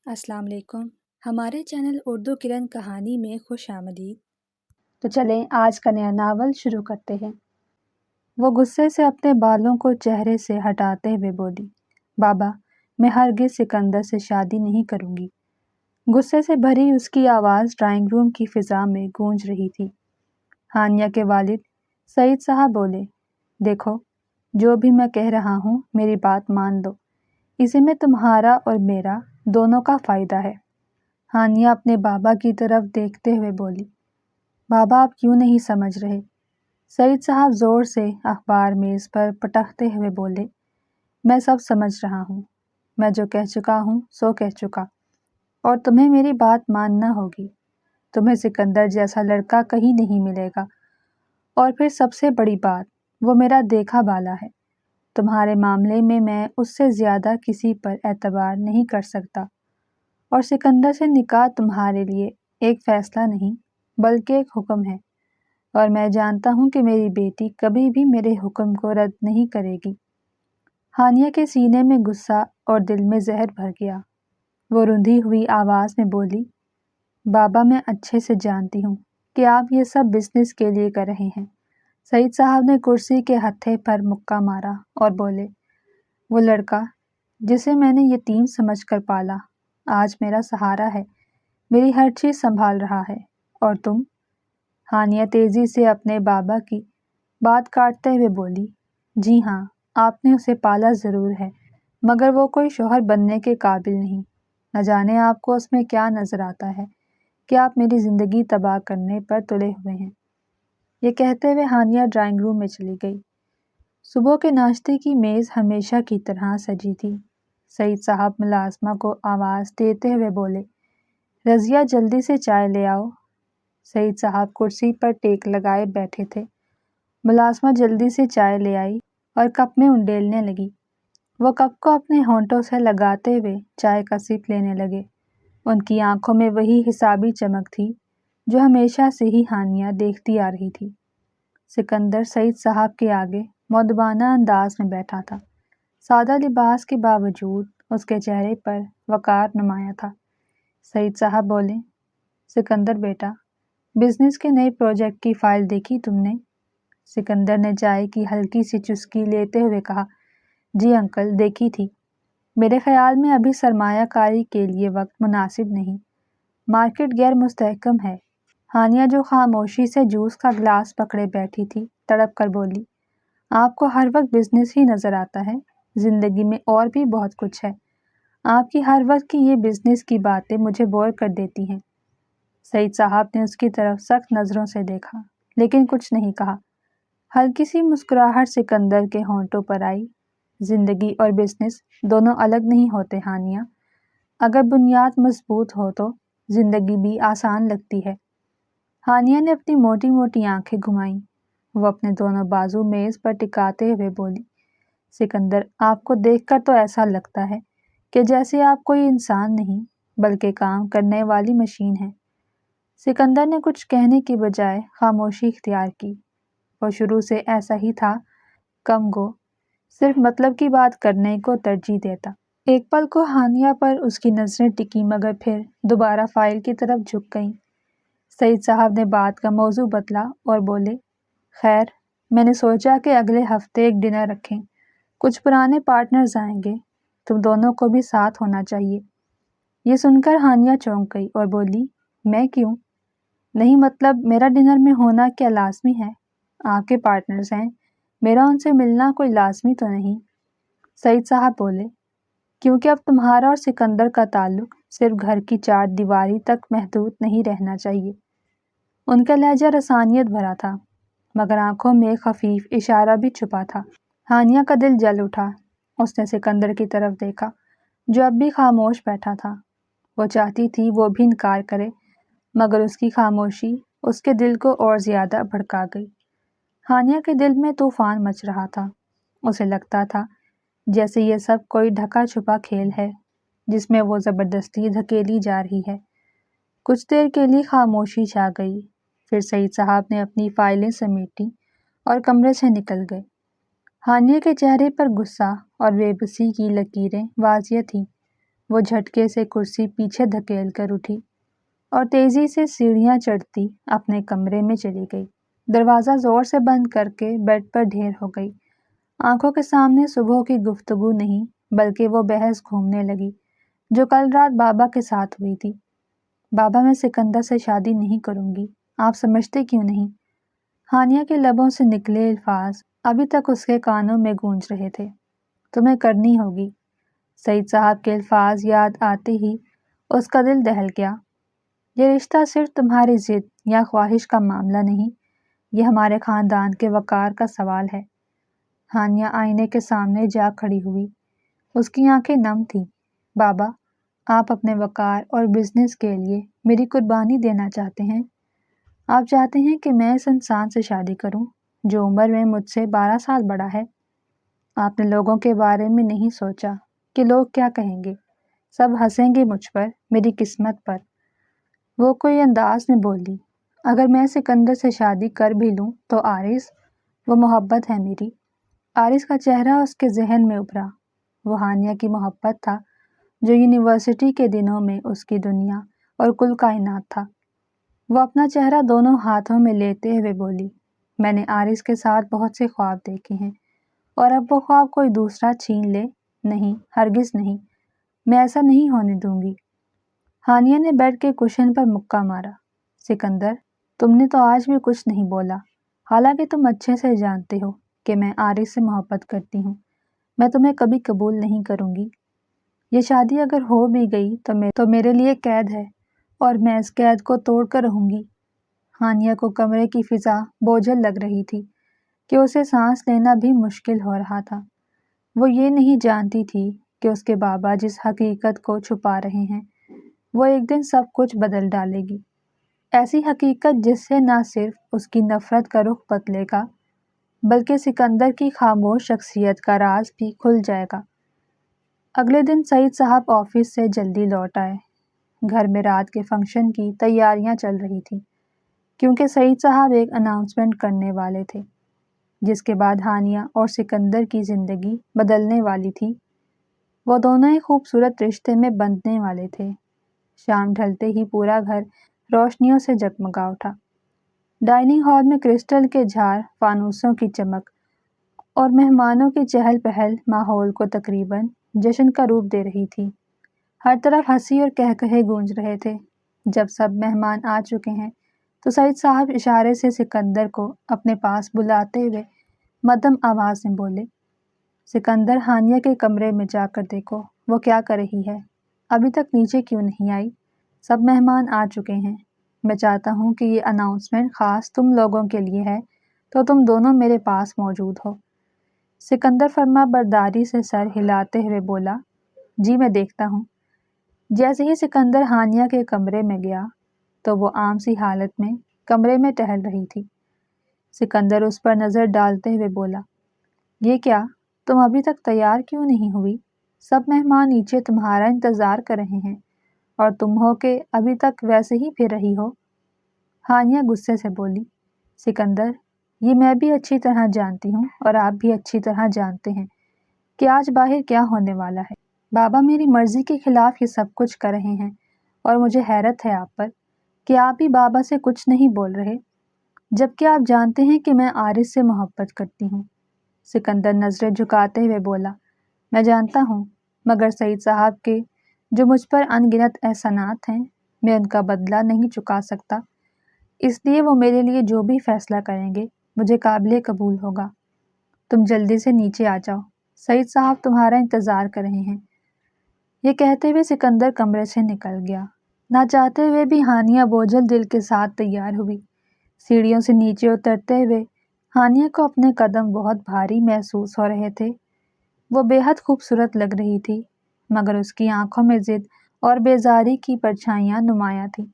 السلام علیکم۔ ہمارے چینل اردو کرن کہانی میں خوش آمدید۔ تو چلیں آج کا نیا ناول شروع کرتے ہیں۔ وہ غصے سے اپنے بالوں کو چہرے سے ہٹاتے ہوئے بولی، بابا میں ہرگز سکندر سے شادی نہیں کروں گی۔ غصے سے بھری اس کی آواز ڈرائنگ روم کی فضا میں گونج رہی تھی۔ ہانیہ کے والد سعید صاحب بولے، دیکھو جو بھی میں کہہ رہا ہوں میری بات مان لو، اسی میں تمہارا اور میرا دونوں کا فائدہ ہے۔ ہانیہ اپنے بابا کی طرف دیکھتے ہوئے بولی، بابا آپ کیوں نہیں سمجھ رہے؟ سعید صاحب زور سے اخبار میز پر پٹکتے ہوئے بولے، میں سب سمجھ رہا ہوں، میں جو کہہ چکا ہوں سو کہہ چکا، اور تمہیں میری بات ماننا ہوگی۔ تمہیں سکندر جیسا لڑکا کہیں نہیں ملے گا، اور پھر سب سے بڑی بات وہ میرا دیکھا بالا ہے۔ تمہارے معاملے میں میں اس سے زیادہ کسی پر اعتبار نہیں کر سکتا، اور سکندر سے نکاح تمہارے لیے ایک فیصلہ نہیں بلکہ ایک حکم ہے، اور میں جانتا ہوں کہ میری بیٹی کبھی بھی میرے حکم کو رد نہیں کرے گی۔ ہانیہ کے سینے میں غصہ اور دل میں زہر بھر گیا۔ وہ رندھی ہوئی آواز میں بولی، بابا میں اچھے سے جانتی ہوں کہ آپ یہ سب بزنس کے لیے کر رہے ہیں۔ سعید صاحب نے کرسی کے ہتھے پر مکہ مارا اور بولے، وہ لڑکا جسے میں نے یتیم سمجھ کر پالا آج میرا سہارا ہے، میری ہر چیز سنبھال رہا ہے، اور تم؟ ہانیہ تیزی سے اپنے بابا کی بات کاٹتے ہوئے بولی، جی ہاں آپ نے اسے پالا ضرور ہے، مگر وہ کوئی شوہر بننے کے قابل نہیں۔ نہ جانے آپ کو اس میں کیا نظر آتا ہے کہ آپ میری زندگی تباہ کرنے پر تلے ہوئے ہیں۔ یہ کہتے ہوئے ہانیہ ڈرائنگ روم میں چلی گئی۔ صبح کے ناشتے کی میز ہمیشہ کی طرح سجی تھی۔ سعید صاحب ملازمہ کو آواز دیتے ہوئے بولے، رضیہ جلدی سے چائے لے آؤ۔ سعید صاحب کرسی پر ٹیک لگائے بیٹھے تھے۔ ملازمہ جلدی سے چائے لے آئی اور کپ میں انڈیلنے لگی۔ وہ کپ کو اپنے ہونٹوں سے لگاتے ہوئے چائے کا سپ لینے لگے۔ ان کی آنکھوں میں وہی حسابی چمک تھی جو ہمیشہ سے ہی ہانیہ دیکھتی آ رہی تھی۔ سکندر سعید صاحب کے آگے مؤدبانہ انداز میں بیٹھا تھا۔ سادہ لباس کے باوجود اس کے چہرے پر وقار نمایاں تھا۔ سعید صاحب بولے، سکندر بیٹا، بزنس کے نئے پروجیکٹ کی فائل دیکھی تم نے؟ سکندر نے چائے کی ہلکی سی چسکی لیتے ہوئے کہا، جی انکل دیکھی تھی، میرے خیال میں ابھی سرمایہ کاری کے لیے وقت مناسب نہیں، مارکیٹ غیر مستحکم ہے۔ ہانیہ جو خاموشی سے جوس کا گلاس پکڑے بیٹھی تھی تڑپ کر بولی، آپ کو ہر وقت بزنس ہی نظر آتا ہے، زندگی میں اور بھی بہت کچھ ہے۔ آپ کی ہر وقت کی یہ بزنس کی باتیں مجھے بور کر دیتی ہیں۔ سعید صاحب نے اس کی طرف سخت نظروں سے دیکھا لیکن کچھ نہیں کہا۔ ہلکی سی مسکراہٹ سکندر کے ہونٹوں پر آئی، زندگی اور بزنس دونوں الگ نہیں ہوتے ہانیہ، اگر بنیاد مضبوط ہو تو زندگی بھی آسان لگتی ہے۔ ہانیہ نے اپنی موٹی موٹی آنکھیں گھمائیں۔ وہ اپنے دونوں بازو میز پر ٹکاتے ہوئے بولی، سکندر آپ کو دیکھ کر تو ایسا لگتا ہے کہ جیسے آپ کوئی انسان نہیں بلکہ کام کرنے والی مشین ہے۔ سکندر نے کچھ کہنے کی بجائے خاموشی اختیار کی۔ وہ شروع سے ایسا ہی تھا، کم گو، صرف مطلب کی بات کرنے کو ترجیح دیتا۔ ایک پل کو ہانیہ پر اس کی نظریں ٹکی مگر پھر دوبارہ فائل کی طرف جھک گئیں۔ سعید صاحب نے بات کا موضوع بدلا اور بولے، خیر میں نے سوچا کہ اگلے ہفتے ایک ڈنر رکھیں، کچھ پرانے پارٹنرز آئیں گے، تم دونوں کو بھی ساتھ ہونا چاہیے۔ یہ سن کر ہانیہ چونک گئی اور بولی، میں کیوں؟ نہیں مطلب میرا ڈنر میں ہونا کیا لازمی ہے؟ آپ کے پارٹنرز ہیں، میرا ان سے ملنا کوئی لازمی تو نہیں۔ سعید صاحب بولے، کیونکہ اب تمہارا اور سکندر کا تعلق صرف گھر کی چار دیواری تک محدود نہیں رہنا چاہیے۔ ان کا لہجہ رسانیت بھرا تھا مگر آنکھوں میں خفیف اشارہ بھی چھپا تھا۔ ہانیہ کا دل جل اٹھا۔ اس نے سکندر کی طرف دیکھا جو اب بھی خاموش بیٹھا تھا۔ وہ چاہتی تھی وہ بھی انکار کرے مگر اس کی خاموشی اس کے دل کو اور زیادہ بھڑکا گئی۔ ہانیہ کے دل میں طوفان مچ رہا تھا۔ اسے لگتا تھا جیسے یہ سب کوئی ڈھکا چھپا کھیل ہے جس میں وہ زبردستی دھکیلی جا رہی ہے۔ کچھ دیر کے لیے خاموشی چھا گئی، پھر سعید صاحب نے اپنی فائلیں سمیٹی اور کمرے سے نکل گئے۔ ہانیہ کے چہرے پر غصہ اور بے بسی کی لکیریں واضح تھیں۔ وہ جھٹکے سے کرسی پیچھے دھکیل کر اٹھی اور تیزی سے سیڑھیاں چڑھتی اپنے کمرے میں چلی گئی۔ دروازہ زور سے بند کر کے بیڈ پر ڈھیر ہو گئی۔ آنکھوں کے سامنے صبح کی گفتگو نہیں بلکہ وہ بحث گھومنے لگی جو کل رات بابا کے ساتھ ہوئی تھی۔ بابا، میں سکندر سے شادی نہیں کروں گی، آپ سمجھتے کیوں نہیں؟ ہانیہ کے لبوں سے نکلے الفاظ ابھی تک اس کے کانوں میں گونج رہے تھے۔ تمہیں کرنی ہوگی۔ سعید صاحب کے الفاظ یاد آتے ہی اس کا دل دہل گیا۔ یہ رشتہ صرف تمہاری ضد یا خواہش کا معاملہ نہیں، یہ ہمارے خاندان کے وقار کا سوال ہے۔ ہانیہ آئینے کے سامنے جا کھڑی ہوئی، اس کی آنکھیں نم تھیں۔ بابا، آپ اپنے وقار اور بزنس کے لیے میری قربانی دینا چاہتے ہیں؟ آپ چاہتے ہیں کہ میں اس انسان سے شادی کروں جو عمر میں مجھ سے 12 سال بڑا ہے؟ آپ نے لوگوں کے بارے میں نہیں سوچا کہ لوگ کیا کہیں گے؟ سب ہنسیں گے مجھ پر، میری قسمت پر۔ وہ کوئی انداز میں بولی، اگر میں سکندر سے شادی کر بھی لوں تو عارض، وہ محبت ہے میری۔ عارض کا چہرہ اس کے ذہن میں ابھرا۔ وہ ہانیہ کی محبت تھا جو یونیورسٹی کے دنوں میں اس کی دنیا اور کل کائنات تھا۔ وہ اپنا چہرہ دونوں ہاتھوں میں لیتے ہوئے بولی، میں نے عارض کے ساتھ بہت سے خواب دیکھے ہیں اور اب وہ خواب کوئی دوسرا چھین لے، نہیں، ہرگز نہیں، میں ایسا نہیں ہونے دوں گی۔ ہانیہ نے بیڈ کے کشن پر مکہ مارا۔ سکندر، تم نے تو آج بھی کچھ نہیں بولا، حالانکہ تم اچھے سے جانتے ہو کہ میں عارض سے محبت کرتی ہوں۔ میں تمہیں کبھی قبول نہیں کروں گی۔ یہ شادی اگر ہو بھی گئی تو میرے لیے قید ہے اور میں اس قید کو توڑ کر رہوں گی۔ ہانیہ کو کمرے کی فضا بوجھل لگ رہی تھی کہ اسے سانس لینا بھی مشکل ہو رہا تھا۔ وہ یہ نہیں جانتی تھی کہ اس کے بابا جس حقیقت کو چھپا رہے ہیں وہ ایک دن سب کچھ بدل ڈالے گی، ایسی حقیقت جس سے نہ صرف اس کی نفرت کا رخ بدلے گا بلکہ سکندر کی خاموش شخصیت کا راز بھی کھل جائے گا۔ اگلے دن سعید صاحب آفس سے جلدی لوٹ آئے۔ گھر میں رات کے فنکشن کی تیاریاں چل رہی تھیں کیونکہ سعید صاحب ایک اناؤنسمنٹ کرنے والے تھے جس کے بعد ہانیہ اور سکندر کی زندگی بدلنے والی تھی۔ وہ دونوں ایک خوبصورت رشتے میں بندھنے والے تھے۔ شام ڈھلتے ہی پورا گھر روشنیوں سے جگمگا اٹھا۔ ڈائننگ ہال میں کرسٹل کے جھار، فانوسوں کی چمک اور مہمانوں کی چہل پہل ماحول کو تقریباً جشن کا روپ دے رہی تھی۔ ہر طرف ہنسی اور قہقہے گونج رہے تھے۔ جب سب مہمان آ چکے ہیں تو سعید صاحب اشارے سے سکندر کو اپنے پاس بلاتے ہوئے مدھم آواز میں بولے، سکندر، ہانیہ کے کمرے میں جا کر دیکھو وہ کیا کر رہی ہے، ابھی تک نیچے کیوں نہیں آئی؟ سب مہمان آ چکے ہیں، میں چاہتا ہوں کہ یہ اناؤنسمنٹ خاص تم لوگوں کے لیے ہے تو تم دونوں میرے پاس موجود ہو۔ سکندر فرما برداری سے سر ہلاتے ہوئے بولا، جی میں دیکھتا ہوں۔ جیسے ہی سکندر ہانیہ کے کمرے میں گیا تو وہ عام سی حالت میں کمرے میں ٹہل رہی تھی۔ سکندر اس پر نظر ڈالتے ہوئے بولا، یہ کیا، تم ابھی تک تیار کیوں نہیں ہوئی؟ سب مہمان نیچے تمہارا انتظار کر رہے ہیں اور تم ہو کہ ابھی تک ویسے ہی پھر رہی ہو۔ ہانیہ غصے سے بولی، سکندر، یہ میں بھی اچھی طرح جانتی ہوں اور آپ بھی اچھی طرح جانتے ہیں کہ آج باہر کیا ہونے والا ہے۔ بابا میری مرضی کے خلاف یہ سب کچھ کر رہے ہیں اور مجھے حیرت ہے آپ پر کہ آپ بھی بابا سے کچھ نہیں بول رہے جبکہ آپ جانتے ہیں کہ میں عارض سے محبت کرتی ہوں۔ سکندر نظریں جھکاتے ہوئے بولا، میں جانتا ہوں، مگر سعید صاحب کے جو مجھ پر ان گنت احسانات ہیں میں ان کا بدلہ نہیں چکا سکتا، اس لیے وہ میرے لیے جو بھی فیصلہ کریں گے مجھے قابل قبول ہوگا۔ تم جلدی سے نیچے آ جاؤ، سعید صاحب تمہارا انتظار کر رہے ہیں۔ یہ کہتے ہوئے سکندر کمرے سے نکل گیا۔ نہ چاہتے ہوئے بھی ہانیہ بوجھل دل کے ساتھ تیار ہوئی۔ سیڑھیوں سے نیچے اترتے ہوئے ہانیہ کو اپنے قدم بہت بھاری محسوس ہو رہے تھے۔ وہ بے حد خوبصورت لگ رہی تھی مگر اس کی آنکھوں میں ضد اور بیزاری کی پرچھائیاں نمایاں تھیں۔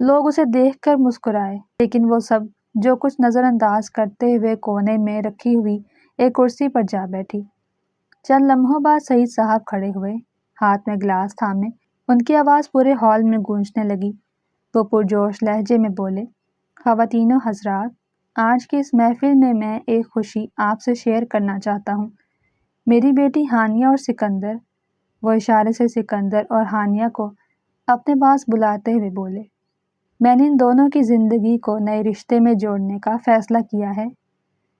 لوگ اسے دیکھ کر مسکرائے لیکن وہ سب جو کچھ نظر انداز کرتے ہوئے کونے میں رکھی ہوئی ایک کرسی پر جا بیٹھی۔ چند لمحوں بعد سعید صاحب کھڑے ہوئے، ہاتھ میں گلاس تھامے۔ ان کی آواز پورے ہال میں گونجنے لگی۔ وہ پرجوش لہجے میں بولے، خواتین و حضرات، آج کی اس محفل میں ایک خوشی آپ سے شیئر کرنا چاہتا ہوں۔ میری بیٹی ہانیہ اور سکندر وہ اشارے سے سکندر اور ہانیہ کو اپنے پاس بلاتے ہوئے بولے، میں نے ان دونوں کی زندگی کو نئے رشتے میں جوڑنے کا فیصلہ کیا ہے۔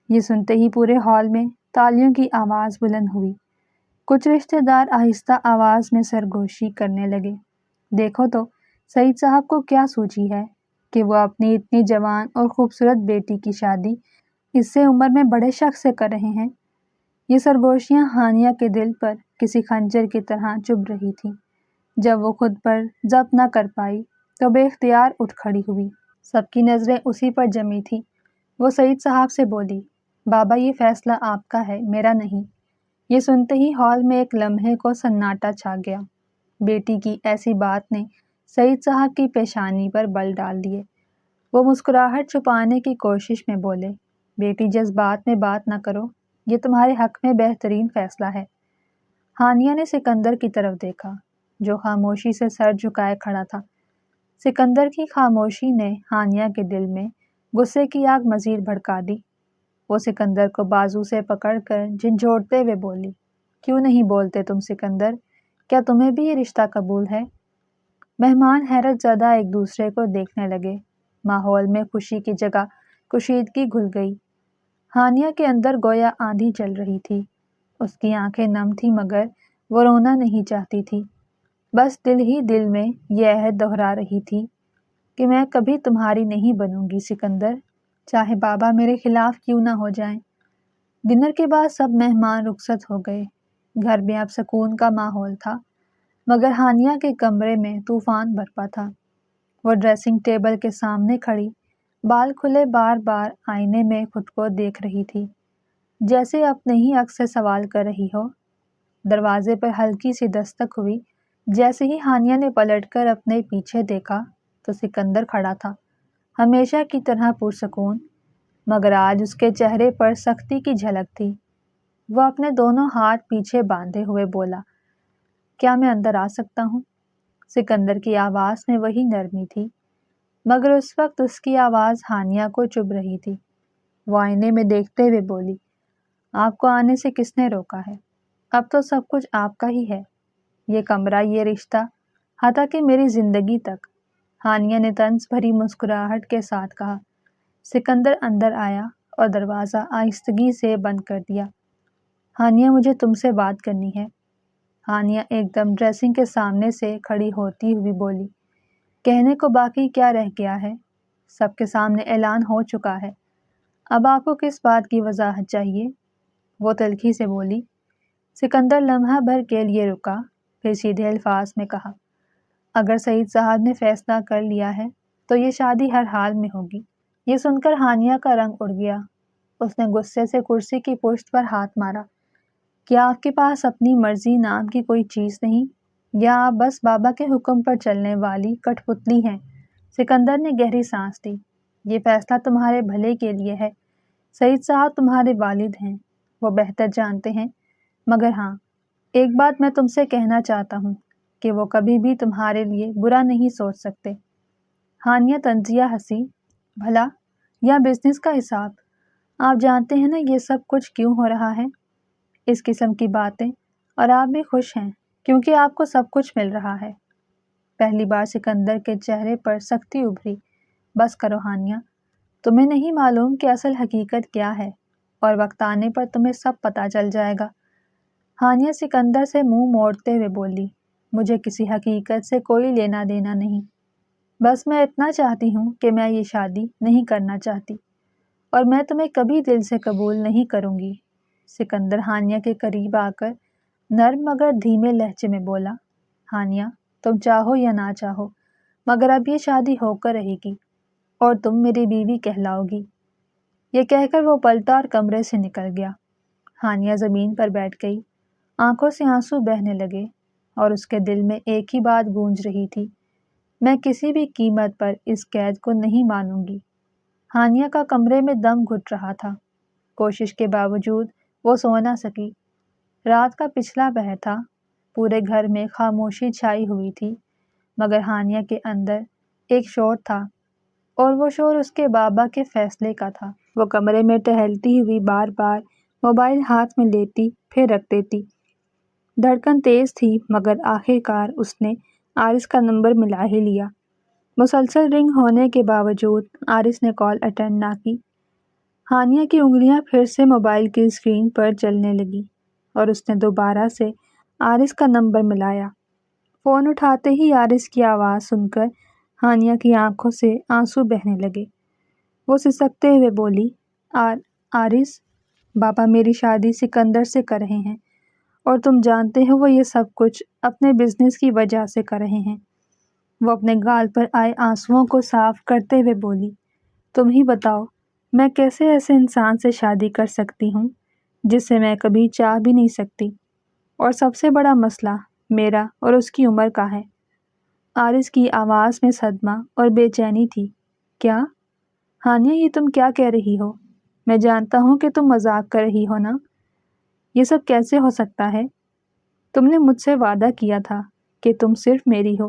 یہ سنتے ہی پورے ہال میں تالیوں کی آواز بلند ہوئی۔ کچھ رشتہ دار آہستہ آواز میں سرگوشی کرنے لگے۔ دیکھو تو سعید صاحب کو کیا سوچی ہے کہ وہ اپنی اتنی جوان اور خوبصورت بیٹی کی شادی اس سے عمر میں بڑے شخص سے کر رہے ہیں۔ یہ سرگوشیاں ہانیہ کے دل پر کسی خنجر کی طرح چبھ رہی تھیں۔ جب وہ خود پر ضبط نہ کر پائی تو بے اختیار اٹھ کھڑی ہوئی۔ سب کی نظریں اسی پر جمی تھیں۔ وہ سعید صاحب سے بولی، بابا یہ فیصلہ آپ کا ہے، میرا نہیں۔ یہ سنتے ہی ہال میں ایک لمحے کو سناٹا چھا گیا۔ بیٹی کی ایسی بات نے سعید صاحب کی پیشانی پر بل ڈال دیے۔ وہ مسکراہٹ چھپانے کی کوشش میں بولے، بیٹی جذبات میں بات نہ کرو، یہ تمہارے حق میں بہترین فیصلہ ہے۔ ہانیہ نے سکندر کی طرف دیکھا جو خاموشی سے سر جھکائے کھڑا تھا۔ سکندر کی خاموشی نے ہانیہ کے دل میں غصے کی آگ مزید بھڑکا دی۔ وہ سکندر کو بازو سے پکڑ کر جھنجھوڑتے ہوئے بولی، کیوں نہیں بولتے تم سکندر؟ کیا تمہیں بھی یہ رشتہ قبول ہے؟ مہمان حیرت زدہ ایک دوسرے کو دیکھنے لگے۔ ماحول میں خوشی کی جگہ کشیدگی گھل گئی۔ ہانیہ کے اندر گویا آندھی چل رہی تھی۔ اس کی آنکھیں نم تھی مگر وہ رونا نہیں چاہتی تھی۔ بس دل ہی دل میں یہ عہد دہرا رہی تھی کہ میں کبھی تمہاری نہیں بنوں گی سکندر، چاہے بابا میرے خلاف کیوں نہ ہو جائیں۔ ڈنر کے بعد سب مہمان رخصت ہو گئے۔ گھر میں اب سکون کا ماحول تھا مگر ہانیہ کے کمرے میں طوفان برپا تھا۔ وہ ڈریسنگ ٹیبل کے سامنے کھڑی بال کھلے بار بار آئینے میں خود کو دیکھ رہی تھی، جیسے اپنے ہی عکس سے سوال کر رہی ہو۔ دروازے پر ہلکی سی دستک ہوئی۔ جیسے ہی ہانیہ نے پلٹ کر اپنے پیچھے دیکھا تو سکندر کھڑا تھا، ہمیشہ کی طرح پرسکون، مگر آج اس کے چہرے پر سختی کی جھلک تھی۔ وہ اپنے دونوں ہاتھ پیچھے باندھے ہوئے بولا، کیا میں اندر آ سکتا ہوں؟ سکندر کی آواز میں وہی نرمی تھی مگر اس وقت اس کی آواز ہانیہ کو چبھ رہی تھی۔ وہ آئینے میں دیکھتے ہوئے بولی، آپ کو آنے سے کس نے روکا ہے؟ اب تو سب کچھ آپ کا ہی ہے، یہ کمرہ، یہ رشتہ، حتیٰ کہ میری زندگی تک۔ ہانیہ نے طنز بھری مسکراہٹ کے ساتھ کہا۔ سکندر اندر آیا اور دروازہ آہستگی سے بند کر دیا۔ ہانیہ مجھے تم سے بات کرنی ہے۔ ہانیہ ایک دم ڈریسنگ کے سامنے سے کھڑی ہوتی ہوئی بولی، کہنے کو باقی کیا رہ گیا ہے؟ سب کے سامنے اعلان ہو چکا ہے، اب آپ کو کس بات کی وضاحت چاہیے؟ وہ تلخی سے بولی۔ سکندر لمحہ بھر کے لیے رکا، پھر سیدھے الفاظ میں کہا، اگر سعید صاحب نے فیصلہ کر لیا ہے تو یہ شادی ہر حال میں ہوگی۔ یہ سن کر ہانیہ کا رنگ اڑ گیا۔ اس نے غصے سے کرسی کی پشت پر ہاتھ مارا۔ کیا آپ کے پاس اپنی مرضی نام کی کوئی چیز نہیں، یا آپ بس بابا کے حکم پر چلنے والی کٹھ پتلی ہیں؟ سکندر نے گہری سانس لی۔ یہ فیصلہ تمہارے بھلے کے لیے ہے۔ سعید صاحب تمہارے والد ہیں، وہ بہتر جانتے ہیں، مگر ہاں، ایک بات میں تم سے کہنا چاہتا ہوں کہ وہ کبھی بھی تمہارے لیے برا نہیں سوچ سکتے۔ ہانیہ طنزیہ ہنسی، بھلا یا بزنس کا حساب؟ آپ جانتے ہیں نا یہ سب کچھ کیوں ہو رہا ہے؟ اس قسم کی باتیں، اور آپ بھی خوش ہیں کیونکہ آپ کو سب کچھ مل رہا ہے۔ پہلی بار سکندر کے چہرے پر سختی ابھری۔ بس کرو ہانیہ، تمہیں نہیں معلوم کہ اصل حقیقت کیا ہے، اور وقت آنے پر تمہیں سب پتہ چل جائے گا۔ ہانیہ سکندر سے منہ موڑتے ہوئے بولی، مجھے کسی حقیقت سے کوئی لینا دینا نہیں، بس میں اتنا چاہتی ہوں کہ میں یہ شادی نہیں کرنا چاہتی، اور میں تمہیں کبھی دل سے قبول نہیں کروں گی۔ سکندر ہانیہ کے قریب آ کر نرم مگر دھیمے لہجے میں بولا، ہانیہ، تم چاہو یا نہ چاہو مگر اب یہ شادی ہو کر رہے گی اور تم میری بیوی کہلاؤ گی۔ یہ کہہ کر وہ پلٹا اور کمرے سے نکل گیا۔ ہانیہ زمین پر بیٹھ گئی، آنکھوں سے آنسو بہنے لگے اور اس کے دل میں ایک ہی بات گونج رہی تھی، میں کسی بھی قیمت پر اس قید کو نہیں مانوں گی۔ ہانیہ کا کمرے میں دم گھٹ رہا تھا، کوشش کے باوجود وہ سو نہ سکی۔ رات کا پچھلا پہر تھا، پورے گھر میں خاموشی چھائی ہوئی تھی، مگر ہانیہ کے اندر ایک شور تھا، اور وہ شور اس کے بابا کے فیصلے کا تھا۔ وہ کمرے میں ٹہلتی ہوئی بار بار موبائل ہاتھ میں لیتی پھر رکھ دیتی۔ دھڑکن تیز تھی مگر آخرکار اس نے عارض کا نمبر ملا ہی لیا۔ مسلسل رنگ ہونے کے باوجود عارض نے کال اٹینڈ نہ کی۔ ہانیہ کی انگلیاں پھر سے موبائل کی اسکرین پر چلنے لگی اور اس نے دوبارہ سے عارض کا نمبر ملایا۔ فون اٹھاتے ہی عارض کی آواز سن کر ہانیہ کی آنکھوں سے آنسو بہنے لگے۔ وہ سسکتے ہوئے بولی، عارض، بابا میری شادی سکندر سے کر رہے ہیں اور تم جانتے ہو وہ یہ سب کچھ اپنے بزنس کی وجہ سے کر رہے ہیں۔ وہ اپنے گال پر آئے آنسوؤں کو صاف کرتے ہوئے بولی، تم ہی بتاؤ میں کیسے ایسے انسان سے شادی کر سکتی ہوں جس سے میں کبھی چاہ بھی نہیں سکتی، اور سب سے بڑا مسئلہ میرا اور اس کی عمر کا ہے۔ عارض کی آواز میں صدمہ اور بے چینی تھی۔ کیا؟ ہانیہ، یہ تم کیا کہہ رہی ہو؟ میں جانتا ہوں کہ تم مذاق کر رہی ہو نا؟ یہ سب کیسے ہو سکتا ہے؟ تم نے مجھ سے وعدہ کیا تھا کہ تم صرف میری ہو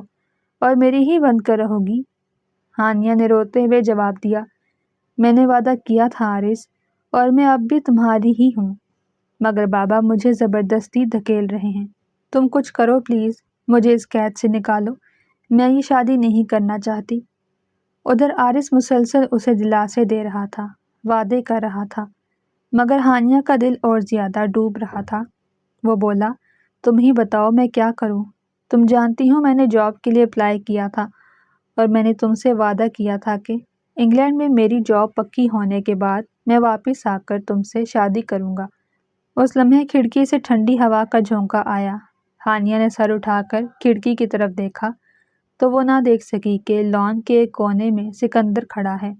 اور میری ہی بن کر رہو گی۔ ہانیہ نے روتے ہوئے جواب دیا، میں نے وعدہ کیا تھا عارض، اور میں اب بھی تمہاری ہی ہوں، مگر بابا مجھے زبردستی دھکیل رہے ہیں۔ تم کچھ کرو پلیز، مجھے اس قید سے نکالو، میں یہ شادی نہیں کرنا چاہتی۔ ادھر عارض مسلسل اسے دلاسے دے رہا تھا، وعدے کر رہا تھا، مگر ہانیہ کا دل اور زیادہ ڈوب رہا تھا۔ وہ بولا، تم ہی بتاؤ میں کیا کروں؟ تم جانتی ہو میں نے جاب کے لیے اپلائی کیا تھا اور میں نے تم سے وعدہ کیا تھا کہ انگلینڈ میں میری جاب پکی ہونے کے بعد میں واپس آ کر تم سے شادی کروں گا۔ اس لمحے کھڑکی سے ٹھنڈی ہوا کا جھونکا آیا۔ ہانیہ نے سر اٹھا کر کھڑکی کی طرف دیکھا تو وہ نہ دیکھ سکی کہ لان کے ایک کونے میں سکندر کھڑا ہے۔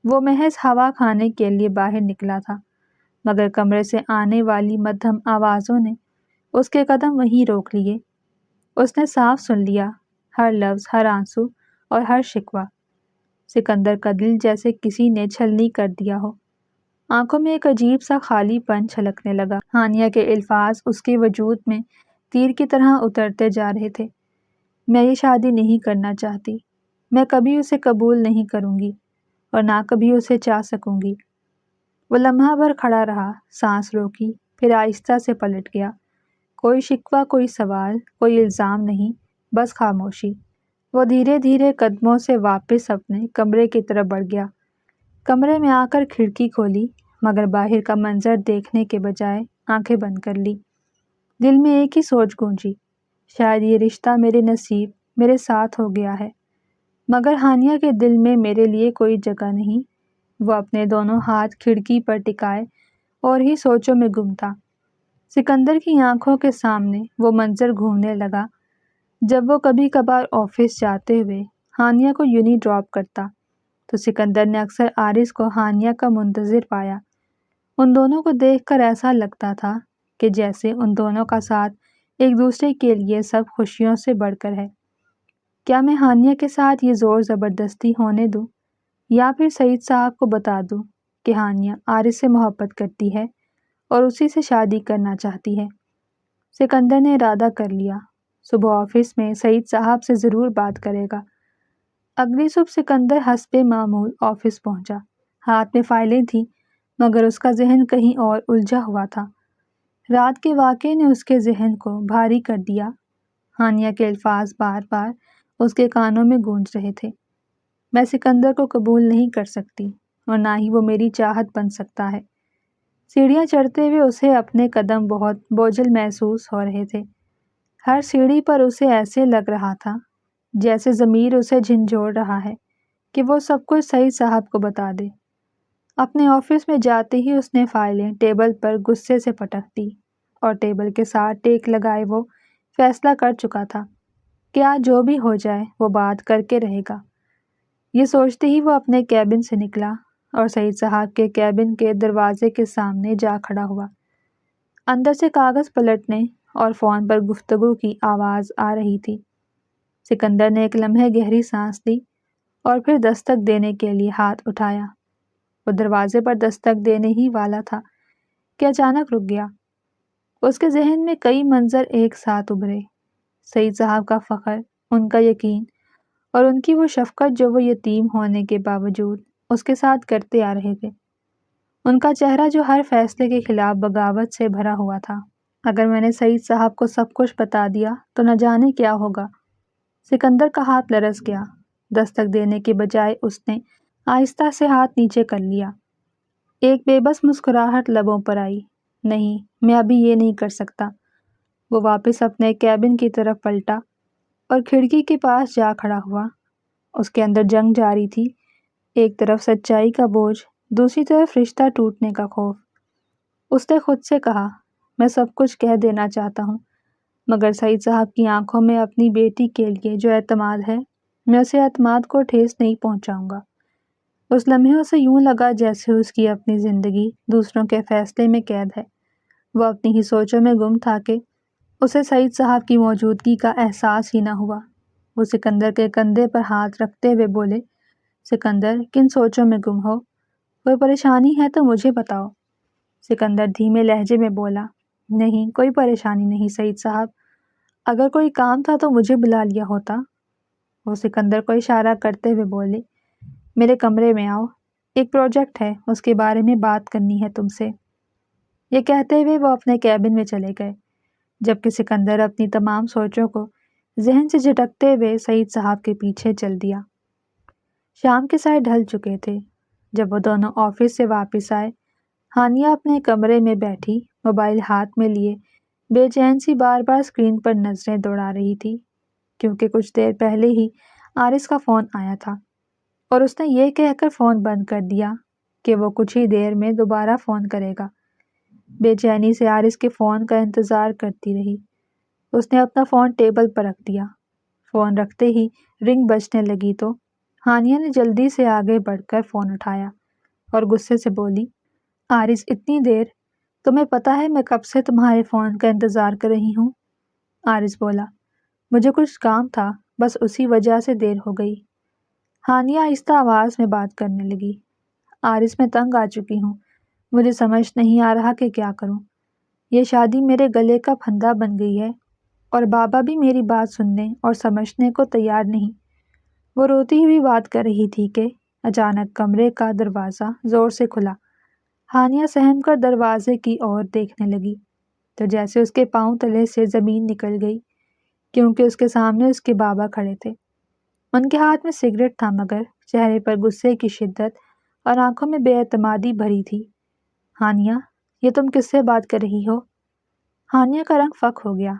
وہ محض ہوا کھانے کے لیے باہر نکلا تھا، مگر کمرے سے آنے والی مدھم آوازوں نے اس کے قدم وہیں روک لیے۔ اس نے صاف سن لیا، ہر لفظ، ہر آنسو اور ہر شکوہ۔ سکندر کا دل جیسے کسی نے چھلنی کر دیا ہو۔ آنکھوں میں ایک عجیب سا خالی پن چھلکنے لگا۔ ہانیہ کے الفاظ اس کے وجود میں تیر کی طرح اترتے جا رہے تھے۔ میں یہ شادی نہیں کرنا چاہتی، میں کبھی اسے قبول نہیں کروں گی اور نہ کبھی اسے چاہ سکوں گی۔ وہ لمحہ بھر کھڑا رہا، سانس روکی، پھر آہستہ سے پلٹ گیا۔ کوئی شکوہ، کوئی سوال، کوئی الزام نہیں، بس خاموشی۔ وہ دھیرے دھیرے قدموں سے واپس اپنے کمرے کی طرف بڑھ گیا۔ کمرے میں آ کر کھڑکی کھولی، مگر باہر کا منظر دیکھنے کے بجائے آنکھیں بند کر لی۔ دل میں ایک ہی سوچ گونجی، شاید یہ رشتہ میرے نصیب، میرے ساتھ ہو گیا ہے، مگر ہانیہ کے دل میں میرے لیے کوئی جگہ نہیں۔ وہ اپنے دونوں ہاتھ کھڑکی پر ٹکائے اور ہی سوچوں میں گم تھا۔ سکندر کی آنکھوں کے سامنے وہ منظر گھومنے لگا جب وہ کبھی کبھار آفس جاتے ہوئے ہانیہ کو یونی ڈراپ کرتا تو سکندر نے اکثر عارض کو ہانیہ کا منتظر پایا۔ ان دونوں کو دیکھ کر ایسا لگتا تھا کہ جیسے ان دونوں کا ساتھ ایک دوسرے کے لیے سب خوشیوں سے بڑھ کر ہے۔ کیا میں ہانیہ کے ساتھ یہ زور زبردستی ہونے دوں یا پھر سعید صاحب کو بتا دوں کہ ہانیہ عارض سے محبت کرتی ہے اور اسی سے شادی کرنا چاہتی ہے؟ سکندر نے ارادہ کر لیا، صبح آفس میں سعید صاحب سے ضرور بات کرے گا۔ اگلی صبح سکندر حسب معمول آفس پہنچا۔ ہاتھ میں فائلیں تھیں، مگر اس کا ذہن کہیں اور الجھا ہوا تھا۔ رات کے واقعے نے اس کے ذہن کو بھاری کر دیا۔ ہانیہ کے الفاظ بار بار اس کے کانوں میں گونج رہے تھے، میں سکندر کو قبول نہیں کر سکتی اور نہ ہی وہ میری چاہت بن سکتا ہے۔ سیڑھیاں چڑھتے ہوئے اسے اپنے قدم بہت بوجھل محسوس ہو رہے تھے۔ ہر سیڑھی پر اسے ایسے لگ رہا تھا جیسے ضمیر اسے جھنجھوڑ رہا ہے کہ وہ سب کچھ سعید صاحب کو بتا دے۔ اپنے آفس میں جاتے ہی اس نے فائلیں ٹیبل پر غصے سے پٹک دی اور ٹیبل کے ساتھ ٹیک لگائے وہ فیصلہ کر چکا تھا کہ آج جو بھی ہو جائے وہ بات کر کے رہے گا۔ یہ سوچتے ہی وہ اپنے کیبن سے نکلا اور سعید صاحب کے کیبن کے دروازے کے سامنے جا کھڑا ہوا۔ اندر سے کاغذ پلٹنے اور فون پر گفتگو کی آواز آ رہی تھی۔ سکندر نے ایک لمحے گہری سانس لی اور پھر دستک دینے کے لیے ہاتھ اٹھایا۔ وہ دروازے پر دستک دینے ہی والا تھا کہ اچانک رک گیا۔ اس کے ذہن میں کئی منظر ایک ساتھ ابھرے، سعید صاحب کا فخر، ان کا یقین اور ان کی وہ شفقت جو وہ یتیم ہونے کے باوجود اس کے ساتھ کرتے آ رہے تھے۔ ان کا چہرہ جو ہر فیصلے کے خلاف بغاوت سے بھرا ہوا تھا۔ اگر میں نے سعید صاحب کو سب کچھ بتا دیا تو نہ جانے کیا ہوگا۔ سکندر کا ہاتھ لرز گیا۔ دستک دینے کے بجائے اس نے آہستہ سے ہاتھ نیچے کر لیا۔ ایک بے بس مسکراہٹ لبوں پر آئی۔ نہیں، میں ابھی یہ نہیں کر سکتا۔ وہ واپس اپنے کیبن کی طرف پلٹا اور کھڑکی کے پاس جا کھڑا ہوا۔ اس کے اندر جنگ جاری تھی، ایک طرف سچائی کا بوجھ، دوسری طرف رشتہ ٹوٹنے کا خوف۔ اس نے خود سے کہا، میں سب کچھ کہہ دینا چاہتا ہوں، مگر سعید صاحب کی آنکھوں میں اپنی بیٹی کے لیے جو اعتماد ہے، میں اسے اعتماد کو ٹھیس نہیں پہنچاؤں گا۔ اس لمحے اسے یوں لگا جیسے اس کی اپنی زندگی دوسروں کے فیصلے میں قید ہے۔ وہ اپنی ہی سوچوں میں گم تھا کہ اسے سعید صاحب کی موجودگی کا احساس ہی نہ ہوا۔ وہ سکندر کے کندھے پر ہاتھ رکھتے ہوئے بولے، سکندر، کن سوچوں میں گم ہو؟ کوئی پریشانی ہے تو مجھے بتاؤ۔ سکندر دھیمے لہجے میں بولا، نہیں، کوئی پریشانی نہیں سعید صاحب، اگر کوئی کام تھا تو مجھے بلا لیا ہوتا۔ وہ سکندر کو اشارہ کرتے ہوئے بولے، میرے کمرے میں آؤ، ایک پروجیکٹ ہے، اس کے بارے میں بات کرنی ہے تم سے۔ یہ کہتے ہوئے وہ اپنے کیبن میں چلے گئے، جبکہ سکندر اپنی تمام سوچوں کو ذہن سے جھٹکتے ہوئے سعید صاحب کے پیچھے چل دیا۔ شام کے سائے ڈھل چکے تھے۔ جب وہ دونوں آفس سے واپس آئے، ہانیہ اپنے کمرے میں بیٹھی موبائل ہاتھ میں لیے بے چین سی بار بار اسکرین پر نظریں دوڑا رہی تھی، کیونکہ کچھ دیر پہلے ہی عارض کا فون آیا تھا اور اس نے یہ کہہ کر فون بند کر دیا کہ وہ کچھ ہی دیر میں دوبارہ فون کرے گا۔ بے چینی سے عارض کے فون کا انتظار کرتی رہی۔ اس نے اپنا فون ٹیبل پر رکھ دیا۔ فون رکھتے ہی رنگ بجنے لگی تو ہانیہ نے جلدی سے آگے بڑھ کر فون اٹھایا اور غصے سے بولی، عارض، اتنی دیر؟ تمہیں پتہ ہے میں کب سے تمہارے فون کا انتظار کر رہی ہوں؟ عارض بولا، مجھے کچھ کام تھا، بس اسی وجہ سے دیر ہو گئی۔ ہانیہ آہستہ آواز میں بات کرنے لگی، عارض، میں تنگ آ چکی ہوں، مجھے سمجھ نہیں آ رہا کہ کیا کروں۔ یہ شادی میرے گلے کا پھندا بن گئی ہے اور بابا بھی میری بات سننے اور سمجھنے کو تیار نہیں۔ وہ روتی ہوئی بات کر رہی تھی کہ اچانک کمرے کا دروازہ زور سے کھلا۔ ہانیہ سہم کر دروازے کی اور دیکھنے لگی تو جیسے اس کے پاؤں تلے سے زمین نکل گئی، کیونکہ اس کے سامنے اس کے بابا کھڑے تھے۔ ان کے ہاتھ میں سگریٹ تھا، مگر چہرے پر غصے کی شدت اور آنکھوں میں بے اعتمادی بھری تھی۔ ہانیہ، یہ تم کس سے بات کر رہی ہو؟ ہانیہ کا رنگ فک ہو گیا۔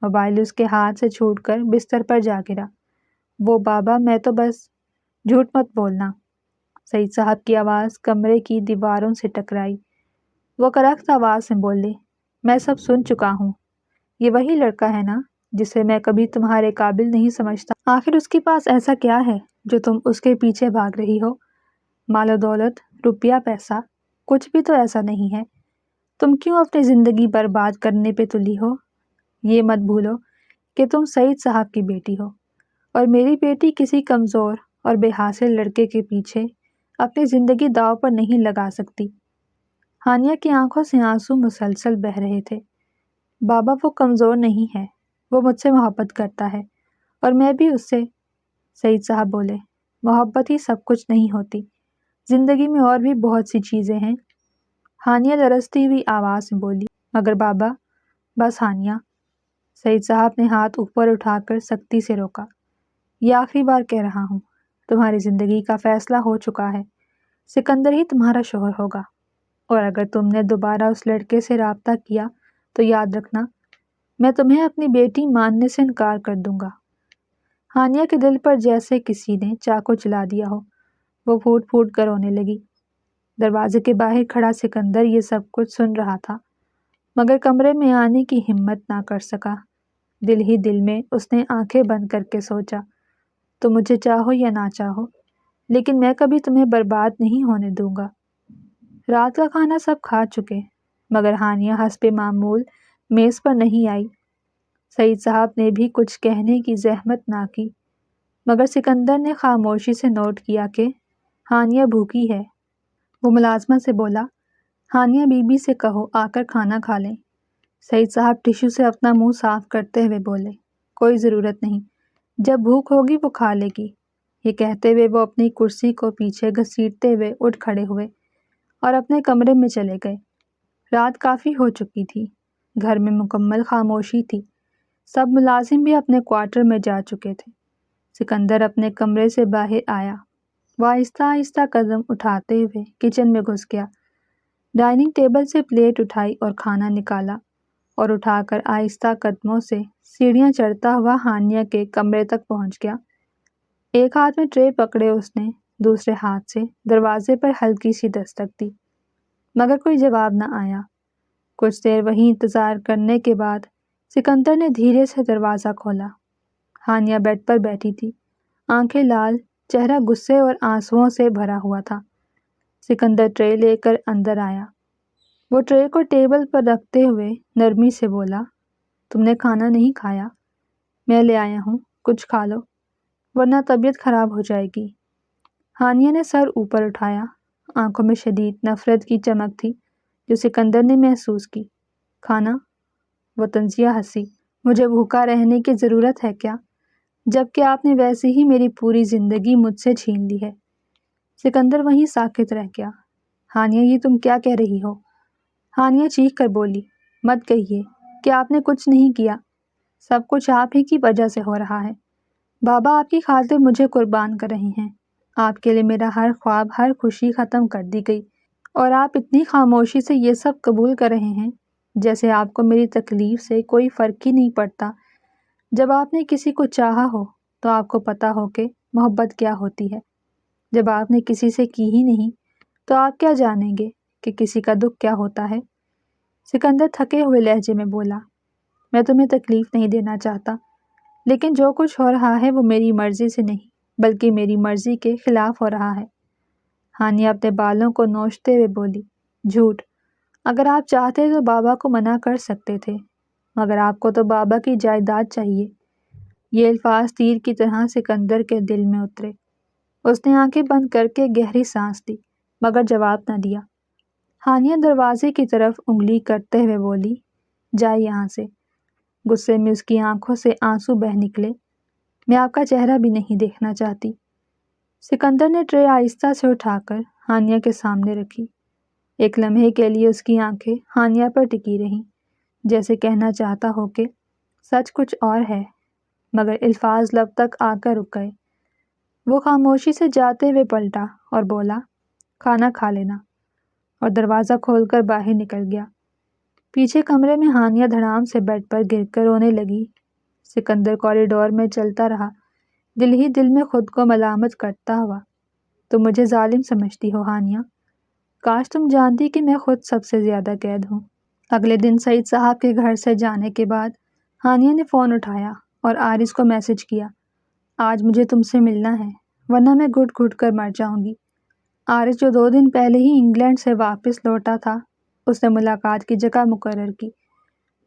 موبائل اس کے ہاتھ سے چھوٹ کر بستر پر جا گرا۔ وہ بابا، میں تو بس… جھوٹ مت بولنا۔ سعید صاحب کی آواز کمرے کی دیواروں سے ٹکرائی۔ وہ کرخت آواز میں بولے، میں سب سن چکا ہوں۔ یہ وہی لڑکا ہے نا جسے میں کبھی تمہارے قابل نہیں سمجھتا؟ آخر اس کے پاس ایسا کیا ہے جو تم اس کے پیچھے بھاگ رہی ہو؟ مال و دولت، روپیہ پیسہ، کچھ بھی تو ایسا نہیں ہے۔ تم کیوں اپنی زندگی برباد کرنے پہ تلی ہو؟ یہ مت بھولو کہ تم سعید صاحب کی بیٹی ہو، اور میری بیٹی کسی کمزور اور بے حاصل لڑکے کے پیچھے اپنی زندگی داؤ پر نہیں لگا سکتی۔ ہانیہ کی آنکھوں سے آنسو مسلسل بہہ رہے تھے۔ بابا، وہ کمزور نہیں ہے، وہ مجھ سے محبت کرتا ہے اور میں بھی اس سے۔ سعید صاحب بولے، محبت ہی سب کچھ نہیں ہوتی، زندگی میں اور بھی بہت سی چیزیں ہیں۔ ہانیہ لرزتی ہوئی آواز میں بولی، مگر بابا… بس ہانیہ۔ سعید صاحب نے ہاتھ اوپر اٹھا کر سختی سے روکا۔ یہ آخری بار کہہ رہا ہوں، تمہاری زندگی کا فیصلہ ہو چکا ہے، سکندر ہی تمہارا شوہر ہوگا، اور اگر تم نے دوبارہ اس لڑکے سے رابطہ کیا تو یاد رکھنا، میں تمہیں اپنی بیٹی ماننے سے انکار کر دوں گا۔ ہانیہ کے دل پر جیسے کسی نے چاقو چلا دیا ہو، وہ پھوٹ پھوٹ کر رونے لگی۔ دروازے کے باہر کھڑا سکندر یہ سب کچھ سن رہا تھا، مگر کمرے میں آنے کی ہمت نہ کر سکا۔ دل ہی دل میں اس نے آنکھیں بند کر کے سوچا، تم مجھے چاہو یا نہ چاہو، لیکن میں کبھی تمہیں برباد نہیں ہونے دوں گا۔ رات کا کھانا سب کھا چکے، مگر ہانیہ حسب معمول میز پر نہیں آئی۔ سعید صاحب نے بھی کچھ کہنے کی زحمت نہ کی، مگر سکندر نے خاموشی سے نوٹ کیا کہ ہانیہ بھوکی ہے۔ وہ ملازمہ سے بولا، ہانیہ بی بی سے کہو آ کر کھانا کھا لیں۔ سعید صاحب ٹشو سے اپنا منہ صاف کرتے ہوئے بولے، کوئی ضرورت نہیں، جب بھوک ہوگی وہ کھا لے گی۔ یہ کہتے ہوئے وہ اپنی کرسی کو پیچھے گھسیٹتے ہوئے اٹھ کھڑے ہوئے اور اپنے کمرے میں چلے گئے۔ رات کافی ہو چکی تھی۔ گھر میں مکمل خاموشی تھی۔ سب ملازم بھی اپنے کوارٹر میں جا چکے تھے۔ سکندر اپنے کمرے سے باہر آیا۔ وہ آہستہ آہستہ قدم اٹھاتے ہوئے کچن میں گھس گیا۔ ڈائننگ ٹیبل سے پلیٹ اٹھائی اور کھانا نکالا اور اٹھا کر آہستہ قدموں سے سیڑھیاں چڑھتا ہوا ہانیہ کے کمرے تک پہنچ گیا۔ ایک ہاتھ میں ٹرے پکڑے اس نے دوسرے ہاتھ سے دروازے پر ہلکی سی دستک دی، مگر کوئی جواب نہ آیا۔ کچھ دیر وہیں انتظار کرنے کے بعد سکندر نے دھیرے سے دروازہ کھولا۔ ہانیہ بیڈ پر بیٹھی تھی، آنکھیں لال، چہرہ غصے اور آنسوؤں سے بھرا ہوا تھا۔ سکندر ٹرے لے کر اندر آیا۔ وہ ٹرے کو ٹیبل پر رکھتے ہوئے نرمی سے بولا، تم نے کھانا نہیں کھایا؟ میں لے آیا ہوں، کچھ کھا لو، ورنہ طبیعت خراب ہو جائے گی۔ ہانیہ نے سر اوپر اٹھایا، آنکھوں میں شدید نفرت کی چمک تھی جو سکندر نے محسوس کی۔ کھانا؟ وہ طنزیہ ہنسی، مجھے بھوکا رہنے کی ضرورت ہے کیا، جبکہ آپ نے ویسے ہی میری پوری زندگی مجھ سے چھین لی ہے۔ سکندر وہیں ساکت رہ گیا۔ ہانیہ یہ تم کیا کہہ رہی ہو؟ ہانیہ چیخ کر بولی، مت کہیے کہ آپ نے کچھ نہیں کیا، سب کچھ آپ ہی کی وجہ سے ہو رہا ہے۔ بابا آپ کی خاطر مجھے قربان کر رہے ہیں، آپ کے لیے میرا ہر خواب، ہر خوشی ختم کر دی گئی، اور آپ اتنی خاموشی سے یہ سب قبول کر رہے ہیں جیسے آپ کو میری تکلیف سے کوئی فرق ہی نہیں پڑتا۔ جب آپ نے کسی کو چاہا ہو تو آپ کو پتہ ہو کہ محبت کیا ہوتی ہے۔ جب آپ نے کسی سے کی ہی نہیں تو آپ کیا جانیں گے کہ کسی کا دکھ کیا ہوتا ہے۔ سکندر تھکے ہوئے لہجے میں بولا، میں تمہیں تکلیف نہیں دینا چاہتا، لیکن جو کچھ ہو رہا ہے وہ میری مرضی سے نہیں بلکہ میری مرضی کے خلاف ہو رہا ہے۔ ہانیہ اپنے بالوں کو نوچتے ہوئے بولی، جھوٹ، اگر آپ چاہتے تو بابا کو منع کر سکتے تھے، مگر آپ کو تو بابا کی جائیداد چاہیے۔ یہ الفاظ تیر کی طرح سکندر کے دل میں اترے۔ اس نے آنکھیں بند کر کے گہری سانس لی مگر جواب نہ دیا۔ ہانیہ دروازے کی طرف انگلی کرتے ہوئے بولی، جائے یہاں سے۔ غصے میں اس کی آنکھوں سے آنسو بہہ نکلے۔ میں آپ کا چہرہ بھی نہیں دیکھنا چاہتی۔ سکندر نے ٹرے آہستہ سے اٹھا کر ہانیہ کے سامنے رکھی۔ ایک لمحے کے لیے اس کی آنکھیں ہانیہ پر ٹکی رہیں، جیسے کہنا چاہتا ہو کہ سچ کچھ اور ہے، مگر الفاظ لب تک آ کر رک گئے۔ وہ خاموشی سے جاتے ہوئے پلٹا اور بولا، کھانا کھا لینا، اور دروازہ کھول کر باہر نکل گیا۔ پیچھے کمرے میں ہانیہ دھڑام سے بیڈ پر گر کر رونے لگی۔ سکندر کوریڈور میں چلتا رہا، دل ہی دل میں خود کو ملامت کرتا ہوا۔ تم مجھے ظالم سمجھتی ہو ہانیہ، کاش تم جانتی کہ میں خود سب سے زیادہ قید ہوں۔ اگلے دن سعید صاحب کے گھر سے جانے کے بعد ہانیہ نے فون اٹھایا اور عارض کو میسج کیا، آج مجھے تم سے ملنا ہے ورنہ میں گھٹ گھٹ کر مر جاؤں گی۔ عارض جو 2 دن پہلے ہی انگلینڈ سے واپس لوٹا تھا، اس نے ملاقات کی جگہ مقرر کی۔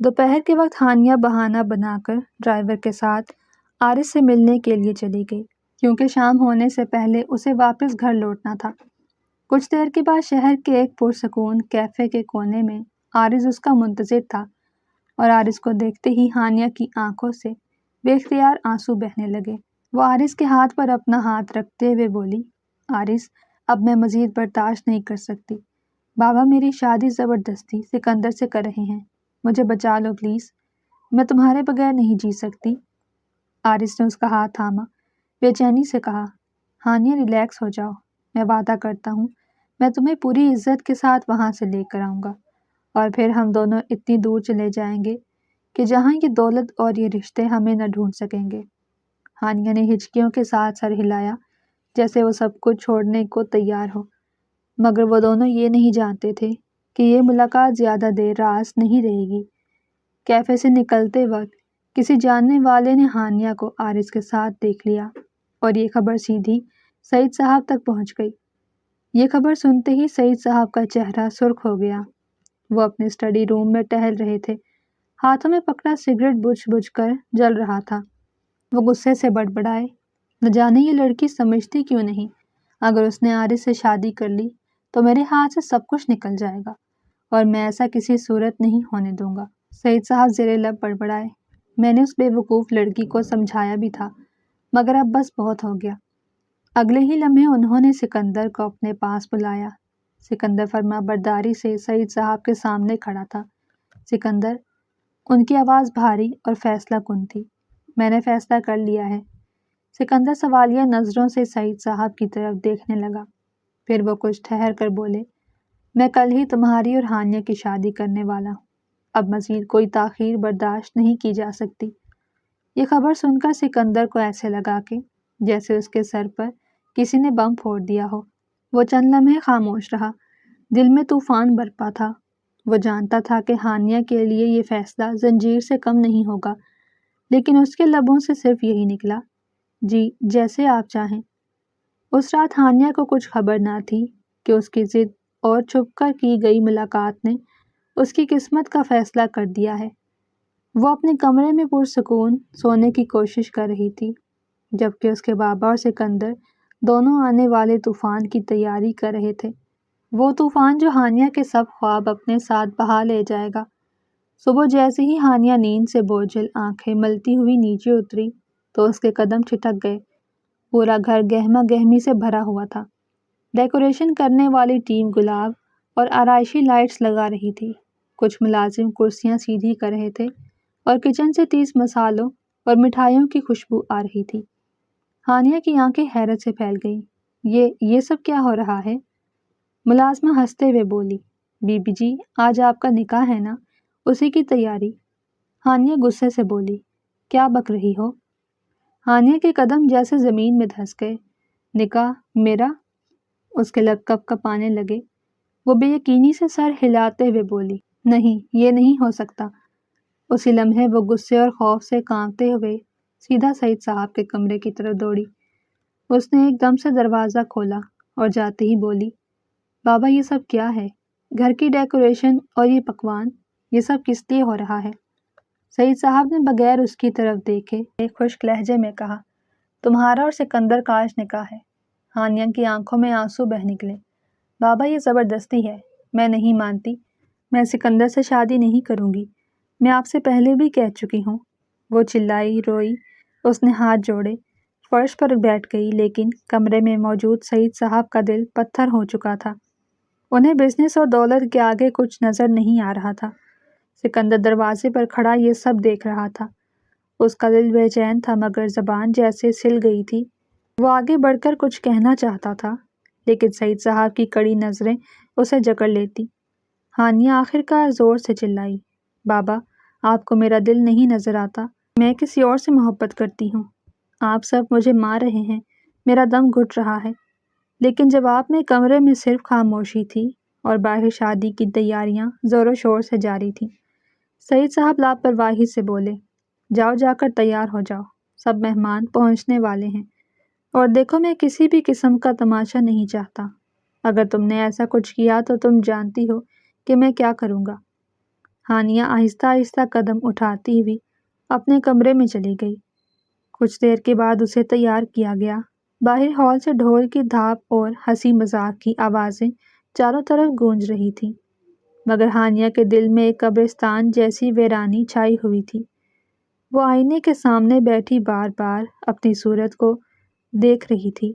دوپہر کے وقت ہانیہ بہانہ بنا کر ڈرائیور کے ساتھ عارض سے ملنے کے لیے چلی گئی، کیونکہ شام ہونے سے پہلے اسے واپس گھر لوٹنا تھا۔ کچھ دیر کے بعد شہر کے ایک پرسکون کیفے کے کونے میں عارض اس کا منتظر تھا، اور عارض کو دیکھتے ہی ہانیہ کی آنکھوں سے بے اختیار آنسو بہنے لگے۔ وہ عارض کے ہاتھ پر اپنا ہاتھ رکھتے ہوئے بولی، عارض، اب میں مزید برداشت نہیں کر سکتی۔ بابا میری شادی زبردستی سکندر سے کر رہے ہیں، مجھے بچا لو پلیز، میں تمہارے بغیر نہیں جی سکتی۔ عارض نے اس کا ہاتھ تھاما، بے چینی سے کہا، ہانیہ ریلیکس ہو جاؤ، میں وعدہ کرتا ہوں میں تمہیں پوری عزت کے ساتھ وہاں سے لے کر آؤں گا، اور پھر ہم دونوں اتنی دور چلے جائیں گے کہ جہاں یہ دولت اور یہ رشتے ہمیں نہ ڈھونڈ سکیں گے۔ ہانیہ نے ہچکیوں کے ساتھ سر ہلایا جیسے وہ سب کچھ چھوڑنے کو تیار ہو، مگر وہ دونوں یہ نہیں جانتے تھے کہ یہ ملاقات زیادہ دیر راز نہیں رہے گی۔ کیفے سے نکلتے وقت کسی جاننے والے نے ہانیہ کو عارض کے ساتھ دیکھ لیا، اور یہ خبر سیدھی سعید صاحب تک پہنچ گئی۔ یہ خبر سنتے ہی سعید صاحب کا چہرہ سرخ ہو گیا۔ وہ اپنے اسٹڈی روم میں ٹہل رہے تھے، ہاتھوں میں پکڑا سگریٹ بجھ بجھ کر جل رہا تھا۔ وہ غصے سے بڑبڑائے، نہ جانے یہ لڑکی سمجھتی کیوں نہیں، اگر اس نے عارض سے شادی کر لی تو میرے ہاتھ سے سب کچھ نکل جائے گا، اور میں ایسا کسی صورت نہیں ہونے دوں گا۔ سعید صاحب زیر لب بڑبڑائے، میں نے اس بے وقوف لڑکی کو سمجھایا بھی تھا، مگر اب بس بہت ہو گیا۔ اگلے ہی لمحے انہوں نے سکندر کو اپنے پاس بلایا۔ سکندر فرما برداری سے سعید صاحب کے سامنے کھڑا تھا۔ سکندر، ان کی آواز بھاری اور فیصلہ کن تھی۔ میں نے فیصلہ کر لیا ہے۔ سکندر سوالیہ نظروں سے سعید صاحب کی طرف دیکھنے لگا، پھر وہ کچھ ٹھہر کر بولے، میں کل ہی تمہاری اور ہانیہ کی شادی کرنے والا ہوں۔ اب مزید کوئی تاخیر برداشت نہیں کی جا سکتی۔ یہ خبر سن کر سکندر کو ایسے لگا کہ جیسے اس کے سر پر کسی نے بم پھوڑ دیا ہو۔ وہ چند لمحے خاموش رہا، دل میں طوفان برپا تھا۔ وہ جانتا تھا کہ ہانیہ کے لیے یہ فیصلہ زنجیر سے کم نہیں ہوگا، لیکن اس کے لبوں سے صرف یہی نکلا، جی جیسے آپ چاہیں۔ اس رات ہانیہ کو کچھ خبر نہ تھی کہ اس کی ضد اور چھپ کر کی گئی ملاقات نے اس کی قسمت کا فیصلہ کر دیا ہے۔ وہ اپنے کمرے میں پرسکون سونے کی کوشش کر رہی تھی، جبکہ اس کے بابا اور سکندر دونوں آنے والے طوفان کی تیاری کر رہے تھے۔ وہ طوفان جو ہانیہ کے سب خواب اپنے ساتھ بہا لے جائے گا۔ صبح جیسے ہی ہانیہ نیند سے بوجھل آنکھیں ملتی ہوئی نیچے اتری تو اس کے قدم ٹھٹک گئے۔ پورا گھر گہما گہمی سے بھرا ہوا تھا۔ ڈیکوریشن کرنے والی ٹیم گلاب اور آرائشی لائٹس لگا رہی تھی۔ کچھ ملازم کرسیاں سیدھی کر رہے تھے اور کچن سے تیز مسالوں اور مٹھائیوں کی خوشبو آ رہی تھی۔ ہانیہ کی آنکھیں حیرت سے پھیل گئیں۔ یہ سب کیا ہو رہا ہے؟ ملازمہ ہنستے ہوئے بولی، بی بی جی آج آپ کا نکاح ہے نا، اسی کی تیاری۔ ہانیہ غصے سے بولی، کیا بک رہی ہو؟ ہانیہ کے قدم جیسے زمین میں دھس گئے۔ نکاح میرا؟ اس کے لب کپ کپانے لگے۔ وہ بے یقینی سے سر ہلاتے ہوئے بولی، نہیں یہ نہیں ہو سکتا۔ اسی لمحے وہ غصے اور خوف سے کانپتے ہوئے سیدھا سعید صاحب کے کمرے کی طرف دوڑی۔ اس نے ایک دم سے دروازہ کھولا اور جاتے ہی بولی، بابا یہ سب کیا ہے؟ گھر کی ڈیکوریشن اور یہ پکوان، یہ سب کس لیے ہو رہا ہے؟ سعید صاحب نے بغیر اس کی طرف دیکھے ایک خشک لہجے میں کہا، تمہارا اور سکندر کا آج نکاح ہے۔ ہانیہ کی آنکھوں میں آنسو بہہ نکلے۔ بابا یہ زبردستی ہے، میں نہیں مانتی، میں سکندر سے شادی نہیں کروں گی، میں آپ سے پہلے بھی کہہ چکی ہوں۔ وہ چلائی، روئی، اس نے ہاتھ جوڑے، فرش پر بیٹھ گئی، لیکن کمرے میں موجود سعید صاحب کا دل پتھر ہو چکا تھا۔ انہیں بزنس اور دولت کے آگے کچھ نظر نہیں آ رہا تھا۔ سکندر دروازے پر کھڑا یہ سب دیکھ رہا تھا۔ اس کا دل بے چین تھا مگر زبان جیسے سل گئی تھی۔ وہ آگے بڑھ کر کچھ کہنا چاہتا تھا، لیکن سعید صاحب کی کڑی نظریں اسے جکڑ لیتی۔ ہانیہ آخرکار زور سے چلائی، بابا آپ کو میرا دل نہیں نظر آتا، میں کسی اور سے محبت کرتی ہوں۔ آپ سب مجھے مار رہے ہیں، میرا دم گھٹ رہا ہے۔ لیکن جواب میں کمرے میں صرف خاموشی تھی اور باہر شادی کی تیاریاں زور و شور سے جاری تھیں۔ سعید صاحب لاپرواہی سے بولے، جاؤ جا کر تیار ہو جاؤ، سب مہمان پہنچنے والے ہیں، اور دیکھو میں کسی بھی قسم کا تماشا نہیں چاہتا۔ اگر تم نے ایسا کچھ کیا تو تم جانتی ہو کہ میں کیا کروں گا۔ ہانیہ آہستہ آہستہ قدم اٹھاتی ہوئی اپنے کمرے میں چلی گئی۔ کچھ دیر کے بعد اسے تیار کیا گیا۔ باہر ہال سے ڈھول کی دھاپ اور ہنسی مذاق کی آوازیں چاروں طرف گونج رہی تھیں، مگر ہانیہ کے دل میں ایک قبرستان جیسی ویرانی چھائی ہوئی تھی۔ وہ آئینے کے سامنے بیٹھی بار بار اپنی صورت کو دیکھ رہی تھی۔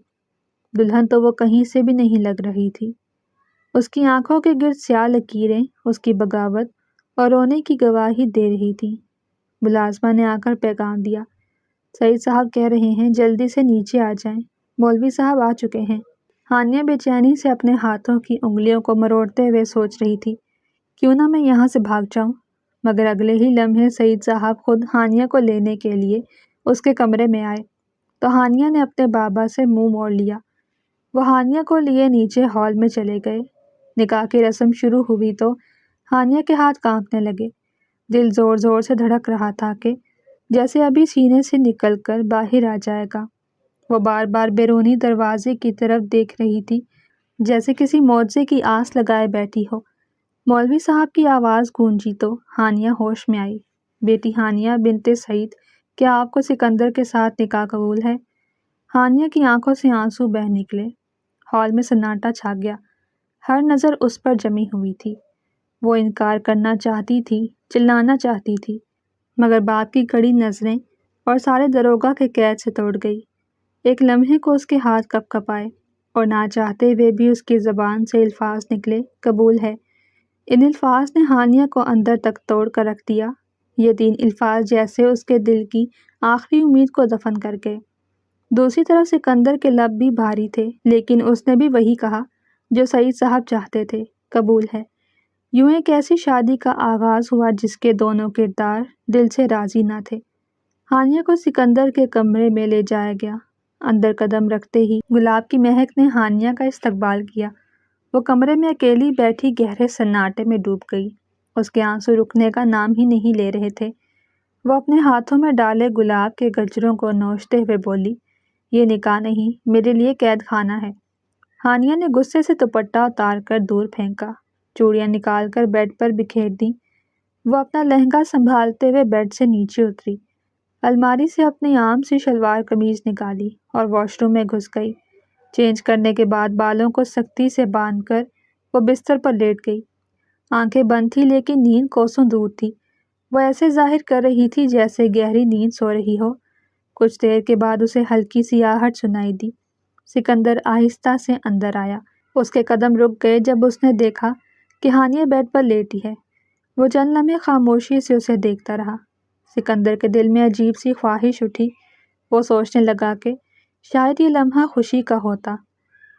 دلہن تو وہ کہیں سے بھی نہیں لگ رہی تھی۔ اس کی آنکھوں کے گرد سیاہ لکیریں اس کی بغاوت اور رونے کی گواہی دے رہی تھیں۔ ملازمہ نے آ کر پیغام دیا، سعید صاحب کہہ رہے ہیں جلدی سے نیچے آ جائیں، مولوی صاحب آ چکے ہیں۔ ہانیہ بے چینی سے اپنے ہاتھوں کی انگلیوں کو مروڑتے ہوئے سوچ رہی تھی، کیوں نہ میں یہاں سے بھاگ جاؤں، مگر اگلے ہی لمحے سعید صاحب خود ہانیہ کو لینے کے لیے اس کے کمرے میں آئے تو ہانیہ نے اپنے بابا سے منہ موڑ لیا۔ وہ ہانیہ کو لیے نیچے ہال میں چلے گئے۔ نکاح کی رسم شروع ہوئی تو ہانیہ کے ہاتھ کانپنے لگے، دل زور زور سے دھڑک رہا تھا کہ جیسے ابھی سینے سے نکل کر باہر آ جائے گا۔ وہ بار بار بیرونی دروازے کی طرف دیکھ رہی تھی، جیسے کسی معجزے کی آس لگائے بیٹھی ہو۔ مولوی صاحب کی آواز گونجی تو ہانیہ ہوش میں آئی، بیٹی ہانیہ بنت سعید، کیا آپ کو سکندر کے ساتھ نکاح قبول ہے؟ ہانیہ کی آنکھوں سے آنسو بہہ نکلے۔ ہال میں سناٹا چھا گیا، ہر نظر اس پر جمی ہوئی تھی۔ وہ انکار کرنا چاہتی تھی، چلانا چاہتی تھی، مگر باپ کی کڑی نظریں اور سارے داروغہ کے قید سے توڑ گئی۔ ایک لمحے کو اس کے ہاتھ کپ کپائے اور نہ چاہتے ہوئے بھی اس کی زبان سے الفاظ نکلے، قبول ہے۔ ان الفاظ نے ہانیہ کو اندر تک توڑ کر رکھ دیا۔ یہ 3 الفاظ جیسے اس کے دل کی آخری امید کو دفن کر گئے۔ دوسری طرف سکندر کے لب بھی بھاری تھے، لیکن اس نے بھی وہی کہا جو سعید صاحب چاہتے تھے، قبول ہے۔ یوں ایک ایسی شادی کا آغاز ہوا جس کے دونوں کردار دل سے راضی نہ تھے۔ ہانیہ کو سکندر کے کمرے میں لے جایا گیا۔ اندر قدم رکھتے ہی گلاب کی مہک نے ہانیہ کا استقبال کیا۔ وہ کمرے میں اکیلی بیٹھی گہرے سناٹے میں ڈوب گئی۔ اس کے آنسو رکنے کا نام ہی نہیں لے رہے تھے۔ وہ اپنے ہاتھوں میں ڈالے گلاب کے گجروں کو نوچتے ہوئے بولی، یہ نکاح نہیں، میرے لیے قید خانہ ہے۔ ہانیہ نے غصے سے دوپٹہ اتار کر دور پھینکا، چوڑیاں نکال کر بیڈ پر بکھیر دیں۔ وہ اپنا لہنگا سنبھالتے ہوئے بیڈ سے نیچے اتری، الماری سے اپنی عام سی شلوار قمیض نکالی اور واش روم میں گھس گئی۔ چینج کرنے کے بعد بالوں کو سختی سے باندھ کر وہ بستر پر لیٹ گئی۔ آنکھیں بند تھی لیکن نیند کوسوں دور تھی۔ وہ ایسے ظاہر کر رہی تھی جیسے گہری نیند سو رہی ہو۔ کچھ دیر کے بعد اسے ہلکی سی آہٹ سنائی دی۔ سکندر آہستہ سے اندر آیا۔ اس کے قدم رک گئے جب اس نے دیکھا کہ ہانیہ بیڈ پر لیٹی ہے۔ وہ چند لمحے خاموشی سے اسے دیکھتا رہا۔ سکندر کے دل میں عجیب سی خواہش اٹھی۔ وہ سوچنے لگا کہ شاید یہ لمحہ خوشی کا ہوتا،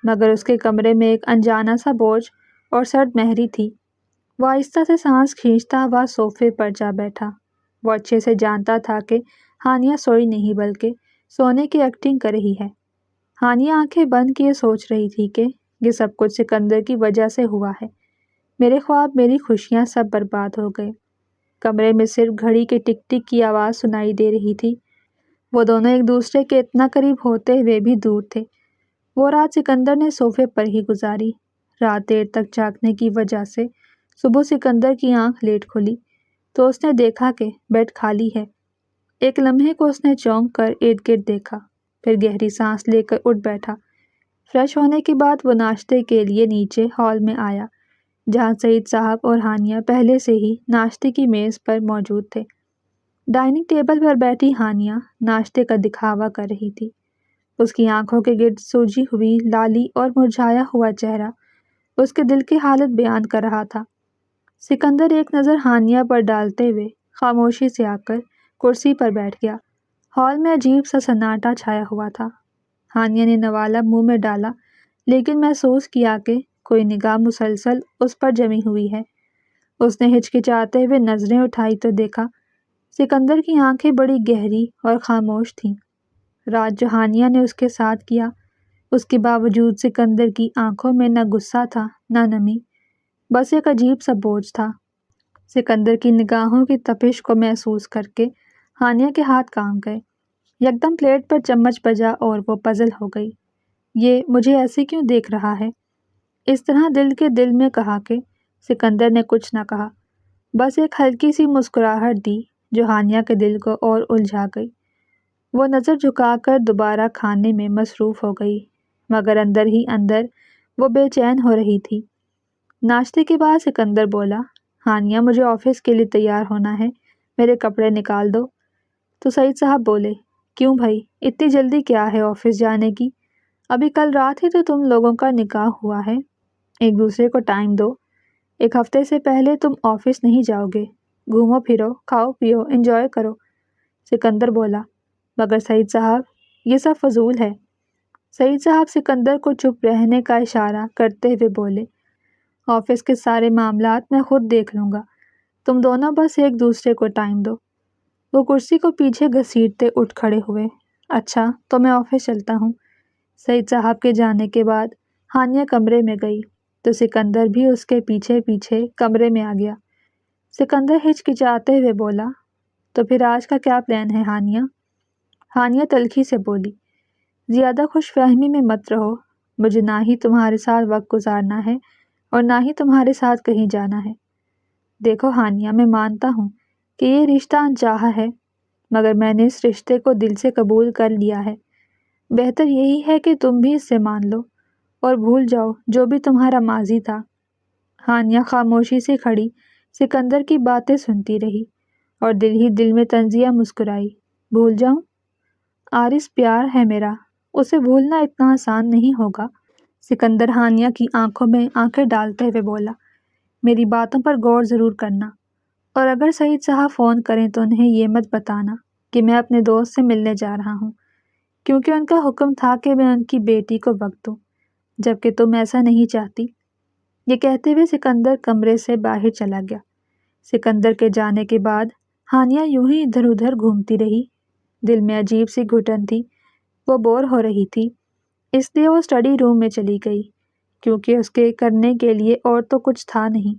مگر اس کے کمرے میں ایک انجانا سا بوجھ اور سرد مہری تھی۔ وہ آہستہ سے سانس کھینچتا ہوا صوفے پر جا بیٹھا۔ وہ اچھے سے جانتا تھا کہ ہانیہ سوئی نہیں بلکہ سونے کی ایکٹنگ کر رہی ہے۔ ہانیہ آنکھیں بند کیے سوچ رہی تھی کہ یہ سب کچھ سکندر کی وجہ سے ہوا ہے۔ میرے خواب، میری خوشیاں سب برباد ہو گئے۔ کمرے میں صرف گھڑی کے ٹک ٹک کی آواز سنائی دے رہی تھی۔ وہ دونوں ایک دوسرے کے اتنا قریب ہوتے ہوئے بھی دور تھے۔ وہ رات سکندر نے صوفے پر ہی گزاری۔ رات دیر تک جاگنے کی وجہ سے صبح سکندر کی آنکھ لیٹ کھلی تو اس نے دیکھا کہ بیڈ خالی ہے۔ ایک لمحے کو اس نے چونک کر ارد گرد دیکھا، پھر گہری سانس لے کر اٹھ بیٹھا۔ فریش ہونے کے بعد وہ ناشتے کے لیے نیچے ہال میں آیا، جہاں سعید صاحب اور ہانیہ پہلے سے ہی ناشتے کی میز پر موجود تھے۔ ڈائننگ ٹیبل پر بیٹھی ہانیہ ناشتے کا دکھاوا کر رہی تھی۔ اس کی آنکھوں کے گرد سوجی ہوئی لالی اور مرجھایا ہوا چہرہ اس کے دل کی حالت بیان کر رہا تھا۔ سکندر ایک نظر ہانیہ پر ڈالتے ہوئے خاموشی سے آ کر کرسی پر بیٹھ گیا۔ ہال میں عجیب سا سناٹا چھایا ہوا تھا۔ ہانیہ نے نوالا منہ میں ڈالا لیکن محسوس کیا کہ کوئی نگاہ مسلسل اس پر جمی ہوئی ہے۔ اس نے ہچکچاتے ہوئے نظریں اٹھائی تو دیکھا سکندر کی آنکھیں بڑی گہری اور خاموش تھیں۔ رات جو ہانیہ نے اس کے ساتھ کیا، اس کے باوجود سکندر کی آنکھوں میں نہ غصہ تھا نہ نمی، بس ایک عجیب سا بوجھ تھا۔ سکندر کی نگاہوں کی تپش کو محسوس کر کے ہانیہ کے ہاتھ کانپ گئے۔ یکدم پلیٹ پر چمچ بجا اور وہ پزل ہو گئی۔ یہ مجھے ایسے کیوں دیکھ رہا ہے؟ اس طرح دل کے دل میں کہا کہ سکندر نے کچھ نہ کہا، بس ایک ہلکی سی مسکراہٹ دی جو ہانیہ کے دل کو اور الجھا گئی۔ وہ نظر جھکا کر دوبارہ کھانے میں مصروف ہو گئی، مگر اندر ہی اندر وہ بے چین ہو رہی تھی۔ ناشتے کے بعد سکندر بولا، ہانیہ مجھے آفس کے لیے تیار ہونا ہے، میرے کپڑے نکال دو۔ تو سعید صاحب بولے، کیوں بھائی، اتنی جلدی کیا ہے آفس جانے کی؟ ابھی کل رات ہی تو تم لوگوں کا نکاح ہوا ہے، ایک دوسرے کو ٹائم دو۔ ایک ہفتے سے پہلے تم آفس نہیں جاؤ گے، گھومو پھرو، کھاؤ پیو، انجوائے کرو۔ سکندر بولا، مگر سعید صاحب، یہ سب فضول ہے۔ سعید صاحب سکندر کو چپ رہنے کا اشارہ کرتے ہوئے بولے، آفس کے سارے معاملات میں خود دیکھ لوں گا، تم دونوں بس ایک دوسرے کو ٹائم دو۔ وہ کرسی کو پیچھے گھسیٹتے اٹھ کھڑے ہوئے، اچھا تو میں آفس چلتا ہوں۔ سعید صاحب کے جانے کے بعد ہانیہ کمرے میں گئی تو سکندر بھی اس کے پیچھے پیچھے کمرے میں آ گیا۔ سکندر ہچکچاتے ہوئے بولا، تو پھر آج کا کیا پلان ہے ہانیہ؟ ہانیہ تلخی سے بولی، زیادہ خوش فہمی میں مت رہو، مجھے نہ ہی تمہارے ساتھ وقت گزارنا ہے اور نہ ہی تمہارے ساتھ کہیں جانا ہے۔ دیکھو ہانیہ، میں مانتا ہوں کہ یہ رشتہ انچاہا ہے، مگر میں نے اس رشتے کو دل سے قبول کر لیا ہے۔ بہتر یہی ہے کہ تم بھی اسے مان لو اور بھول جاؤ جو بھی تمہارا ماضی تھا۔ ہانیہ خاموشی سے کھڑی سکندر کی باتیں سنتی رہی اور دل ہی دل میں طنزیہ مسکرائی، بھول جاؤں؟ آرس پیار ہے میرا، اسے بھولنا اتنا آسان نہیں ہوگا۔ سکندر ہانیہ کی آنکھوں میں آنکھیں ڈالتے ہوئے بولا، میری باتوں پر غور ضرور کرنا اور اگر سعید صاحب فون کریں تو انہیں یہ مت بتانا کہ میں اپنے دوست سے ملنے جا رہا ہوں، کیونکہ ان کا حکم تھا کہ میں ان کی بیٹی کو وقت دوں، جبکہ تم ایسا نہیں چاہتی۔ یہ کہتے ہوئے سکندر کمرے سے باہر چلا گیا۔ سکندر کے جانے کے بعد ہانیہ یوں ہی ادھر ادھر گھومتی رہی۔ دل میں عجیب سی گھٹن تھی، وہ بور ہو رہی تھی، اس لیے وہ اسٹڈی روم میں چلی گئی، کیونکہ اس کے کرنے کے لیے اور تو کچھ تھا نہیں۔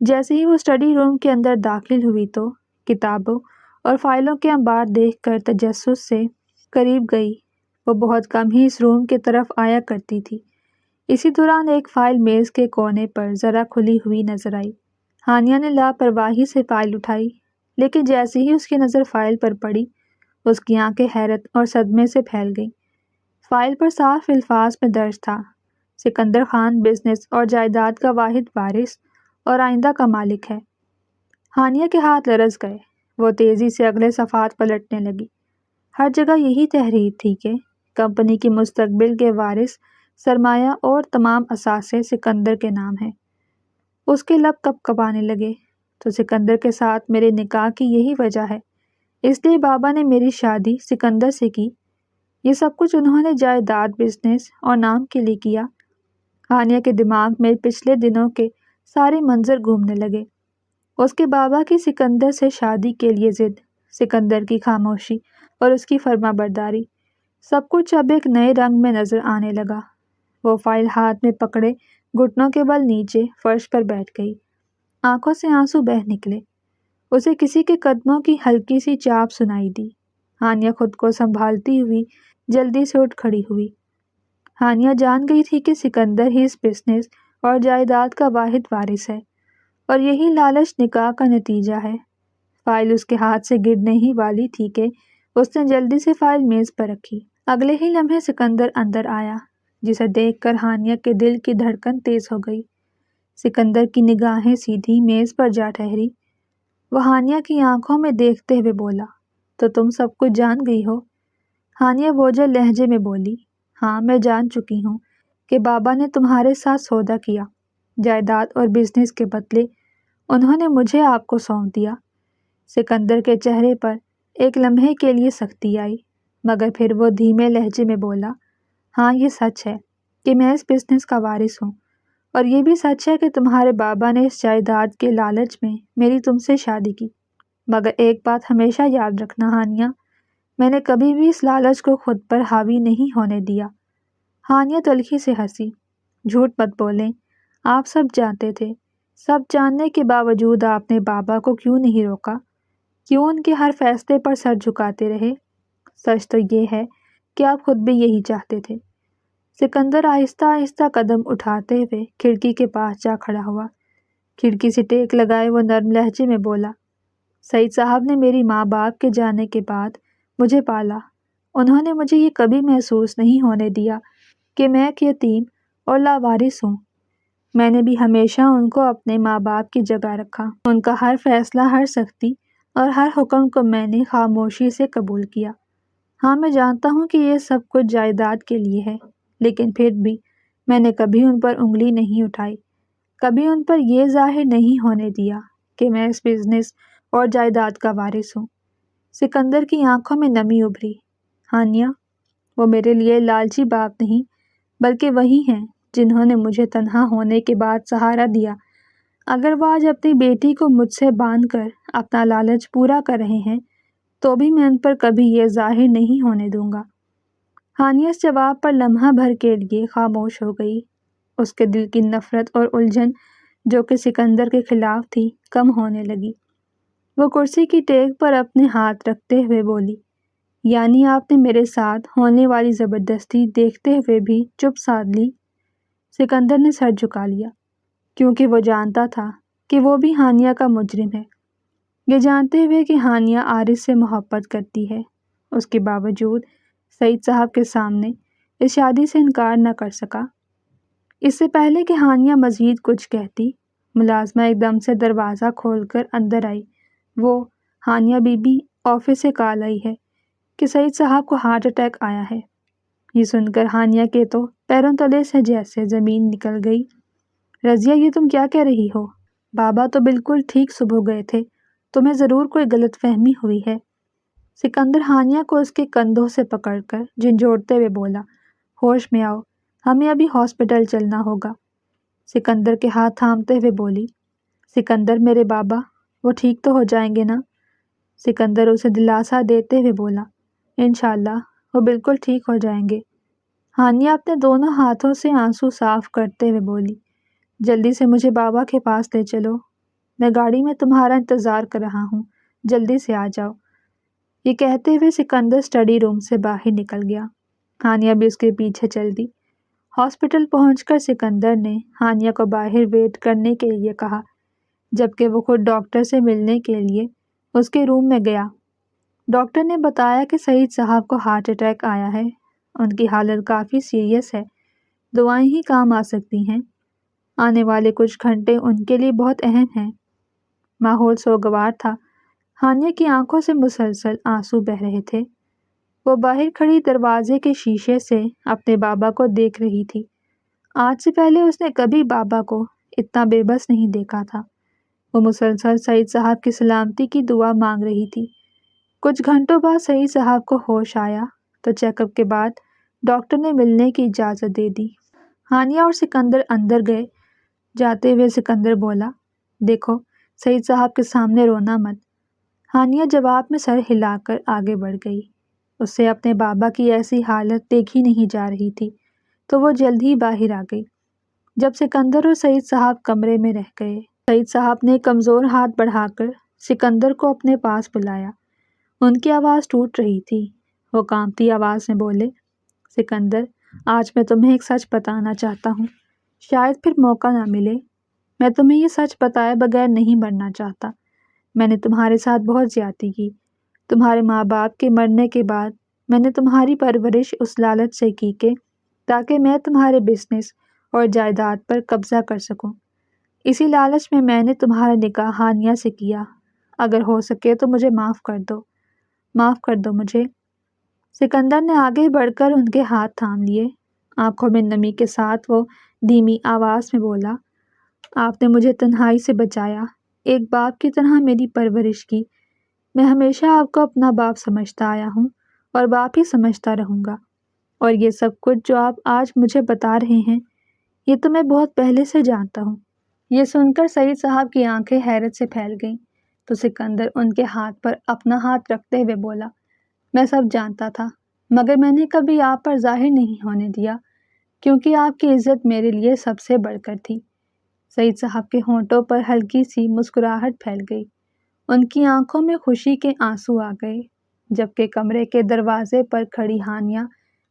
جیسے ہی وہ اسٹڈی روم کے اندر داخل ہوئی تو کتابوں اور فائلوں کے انبار دیکھ کر تجسس سے قریب گئی۔ وہ بہت کم ہی اس روم کی طرف آیا کرتی تھی۔ اسی دوران ایک فائل میز کے کونے پر ذرا کھلی ہوئی نظر آئی۔ ہانیہ نے لاپرواہی سے فائل اٹھائی، لیکن جیسے ہی اس کی نظر فائل پر پڑی، اس کی آنکھیں حیرت اور صدمے سے پھیل گئیں۔ فائل پر صاف الفاظ میں درج تھا، سکندر خان بزنس اور جائیداد کا واحد وارث اور آئندہ کا مالک ہے۔ ہانیہ کے ہاتھ لرز گئے، وہ تیزی سے اگلے صفحات پلٹنے لگی۔ ہر جگہ یہی تحریر تھی کہ کمپنی کی مستقبل کے وارث، سرمایہ اور تمام اثاثے سکندر کے نام ہیں۔ اس کے لب کپکپانے لگے۔ تو سکندر کے ساتھ میرے نکاح کی یہی وجہ ہے، اس لیے بابا نے میری شادی سکندر سے کی۔ یہ سب کچھ انہوں نے جائیداد، بزنس اور نام کے لیے کیا۔ ہانیہ کے دماغ میں پچھلے دنوں کے سارے منظر گھومنے لگے۔ اس کے بابا کی سکندر سے شادی کے لیے ضد، سکندر کی خاموشی اور اس کی فرما برداری، سب کچھ اب ایک نئے رنگ میں نظر آنے لگا۔ وہ فائل ہاتھ میں پکڑے گھٹنوں کے بل نیچے فرش پر بیٹھ گئی۔ آنکھوں سے آنسو بہہ نکلے۔ اسے کسی کے قدموں کی ہلکی سی چاپ سنائی دی۔ ہانیہ خود کو سنبھالتی ہوئی جلدی سے اٹھ کھڑی ہوئی۔ ہانیہ جان گئی تھی کہ سکندر ہی اس بزنس اور جائیداد کا واحد وارث ہے، اور یہی لالچ نکاح کا نتیجہ ہے۔ فائل اس کے ہاتھ سے گرنے ہی والی تھی کہ اس نے جلدی سے فائل میز پر رکھی۔ اگلے ہی لمحے سکندر اندر آیا، جسے دیکھ کر ہانیہ کے دل کی دھڑکن تیز ہو گئی۔ سکندر کی نگاہیں سیدھی میز پر جا ٹھہری۔ وہ ہانیہ کی آنکھوں میں دیکھتے ہوئے بولا، تو تم سب کچھ جان گئی ہو؟ ہانیہ بوجھل لہجے میں بولی، ہاں میں جان چکی ہوں کہ بابا نے تمہارے ساتھ سودا کیا، جائیداد اور بزنس کے بدلے انہوں نے مجھے آپ کو سونپ دیا۔ سکندر کے چہرے پر ایک لمحے کے لیے سختی آئی، مگر پھر وہ دھیمے لہجے میں بولا، ہاں یہ سچ ہے کہ میں اس بزنس کا وارث ہوں، اور یہ بھی سچ ہے کہ تمہارے بابا نے اس جائیداد کے لالچ میں میری تم سے شادی کی۔ مگر ایک بات ہمیشہ یاد رکھنا ہانیہ، میں نے کبھی بھی اس لالچ کو خود پر حاوی نہیں ہونے دیا۔ ہانیہ تلخی سے ہنسی، جھوٹ مت بولیں، آپ سب جانتے تھے، سب جاننے کے باوجود آپ نے بابا کو کیوں نہیں روکا؟ کیوں ان کے ہر فیصلے پر سر جھکاتے رہے؟ سچ تو یہ ہے کہ آپ خود بھی یہی چاہتے تھے۔ سکندر آہستہ آہستہ قدم اٹھاتے ہوئے کھڑکی کے پاس جا کھڑا ہوا۔ کھڑکی سے ٹیک لگائے وہ نرم لہجے میں بولا، سعید صاحب نے میری ماں باپ کے جانے کے بعد مجھے پالا۔ انہوں نے مجھے یہ کبھی محسوس نہیں ہونے دیا کہ میں ایک یتیم اور لاوارث ہوں۔ میں نے بھی ہمیشہ ان کو اپنے ماں باپ کی جگہ رکھا۔ ان کا ہر فیصلہ، ہر سختی اور ہر حکم کو میں نے خاموشی سے قبول کیا۔ ہاں میں جانتا ہوں کہ یہ سب کچھ جائیداد کے لیے ہے، لیکن پھر بھی میں نے کبھی ان پر انگلی نہیں اٹھائی، کبھی ان پر یہ ظاہر نہیں ہونے دیا کہ میں اس بزنس اور جائیداد کا وارث ہوں۔ سکندر کی آنکھوں میں نمی ابھری۔ ہانیہ، وہ میرے لیے لالچی باپ نہیں، بلکہ وہی ہیں جنہوں نے مجھے تنہا ہونے کے بعد سہارا دیا۔ اگر وہ آج اپنی بیٹی کو مجھ سے باندھ کر اپنا لالچ پورا کر رہے ہیں، تو بھی میں ان پر کبھی یہ ظاہر نہیں ہونے دوں گا۔ ہانیہ اس جواب پر لمحہ بھر کے لیے خاموش ہو گئی۔ اس کے دل کی نفرت اور الجھن، جو کہ سکندر کے خلاف تھی، کم ہونے لگی۔ وہ کرسی کی ٹیک پر اپنے ہاتھ رکھتے ہوئے بولی، یعنی آپ نے میرے ساتھ ہونے والی زبردستی دیکھتے ہوئے بھی چپ سادھ لی؟ سکندر نے سر جھکا لیا، کیونکہ وہ جانتا تھا کہ وہ بھی ہانیہ کا مجرم ہے۔ یہ جانتے ہوئے کہ ہانیہ عارض سے محبت کرتی ہے، اس کے باوجود سعید صاحب کے سامنے اس شادی سے انکار نہ کر سکا۔ اس سے پہلے کہ ہانیہ مزید کچھ کہتی، ملازمہ ایک دم سے دروازہ کھول کر اندر آئی۔ وہ، ہانیہ بی بی، آفس سے کال آئی ہے کہ سعید صاحب کو ہارٹ اٹیک آیا ہے۔ یہ سن کر ہانیہ کے تو پیروں تلے سے جیسے زمین نکل گئی۔ رضیہ، یہ تم کیا کہہ رہی ہو؟ بابا تو بالکل ٹھیک صبح گئے تھے، تمہیں ضرور کوئی غلط فہمی ہوئی ہے۔ سکندر ہانیہ کو اس کے کندھوں سے پکڑ کر جھنجھوڑتے ہوئے بولا، ہوش میں آؤ، ہمیں ابھی ہاسپٹل چلنا ہوگا۔ سکندر کے ہاتھ تھامتے ہوئے بولی، سکندر میرے بابا، وہ ٹھیک تو ہو جائیں گے نا؟ سکندر اسے دلاسا دیتے ہوئے بولا، انشاءاللہ وہ بالکل ٹھیک ہو جائیں گے۔ ہانیہ اپنے دونوں ہاتھوں سے آنسو صاف کرتے ہوئے بولی، جلدی سے مجھے بابا کے پاس لے چلو، میں گاڑی میں تمہارا انتظار کر رہا ہوں، جلدی سے آ جاؤ۔ یہ کہتے ہوئے سکندر اسٹڈی روم سے باہر نکل گیا۔ ہانیہ بھی اس کے پیچھے چل دی۔ ہاسپٹل پہنچ کر سکندر نے ہانیہ کو باہر ویٹ کرنے کے لیے کہا، جبکہ وہ خود ڈاکٹر سے ملنے کے لیے اس کے روم میں گیا۔ ڈاکٹر نے بتایا کہ سعید صاحب کو ہارٹ اٹیک آیا ہے، ان کی حالت کافی سیریس ہے، دعائیں ہی کام آ سکتی ہیں، آنے والے کچھ گھنٹے ان کے لیے بہت اہم ہیں۔ ماحول سوگوار تھا، ہانیہ کی آنکھوں سے مسلسل آنسو بہہ رہے تھے۔ وہ باہر کھڑی دروازے کے شیشے سے اپنے بابا کو دیکھ رہی تھی۔ آج سے پہلے اس نے کبھی بابا کو اتنا بے بس نہیں دیکھا تھا۔ وہ مسلسل سعید صاحب کی سلامتی کی دعا مانگ رہی تھی۔ کچھ گھنٹوں بعد سعید صاحب کو ہوش آیا تو چیک اپ کے بعد ڈاکٹر نے ملنے کی اجازت دے دی۔ ہانیہ اور سکندر اندر گئے۔ جاتے ہوئے سکندر بولا، دیکھو سعید صاحب کے سامنے رونا مت۔ ہانیہ جواب میں سر ہلا کر آگے بڑھ گئی۔ اس سے اپنے بابا کی ایسی حالت دیکھی نہیں جا رہی تھی، تو وہ جلد ہی باہر آ گئی۔ جب سکندر اور سعید صاحب کمرے میں رہ گئے، سعید صاحب نے کمزور ہاتھ بڑھا کر سکندر کو اپنے پاس بلایا۔ ان کی آواز ٹوٹ رہی تھی۔ وہ کانپتی آواز میں بولے، سکندر، آج میں تمہیں ایک سچ بتانا چاہتا ہوں، شاید پھر موقع نہ ملے۔ میں تمہیں یہ سچ بتائے بغیر نہیں مرنا چاہتا۔ میں نے تمہارے ساتھ بہت زیادتی کی۔ تمہارے ماں باپ کے مرنے کے بعد میں نے تمہاری پرورش اس لالچ سے کی کہ تاکہ میں تمہارے بزنس اور جائیداد پر قبضہ کر سکوں۔ اسی لالچ میں میں نے تمہارا نکاح ہانیہ سے کیا۔ اگر ہو سکے تو مجھے معاف کر دو، معاف کر دو مجھے۔ سکندر نے آگے بڑھ کر ان کے ہاتھ تھام لیے۔ آنکھوں میں نمی کے ساتھ وہ دھیمی آواز میں بولا، آپ نے مجھے تنہائی سے بچایا، ایک باپ کی طرح میری پرورش کی۔ میں ہمیشہ آپ کو اپنا باپ سمجھتا آیا ہوں اور باپ ہی سمجھتا رہوں گا۔ اور یہ سب کچھ جو آپ آج مجھے بتا رہے ہیں، یہ تو میں بہت پہلے سے جانتا ہوں۔ یہ سن کر سعید صاحب کی آنکھیں حیرت سے پھیل گئیں تو سکندر ان کے ہاتھ پر اپنا ہاتھ رکھتے ہوئے بولا، میں سب جانتا تھا، مگر میں نے کبھی آپ پر ظاہر نہیں ہونے دیا، کیونکہ آپ کی عزت میرے لیے سب سے بڑھ کر تھی۔ سعید صاحب کے ہونٹوں پر ہلکی سی مسکراہٹ پھیل گئی۔ ان کی آنکھوں میں خوشی کے آنسو آ گئے، جبکہ کمرے کے دروازے پر کھڑی ہانیہ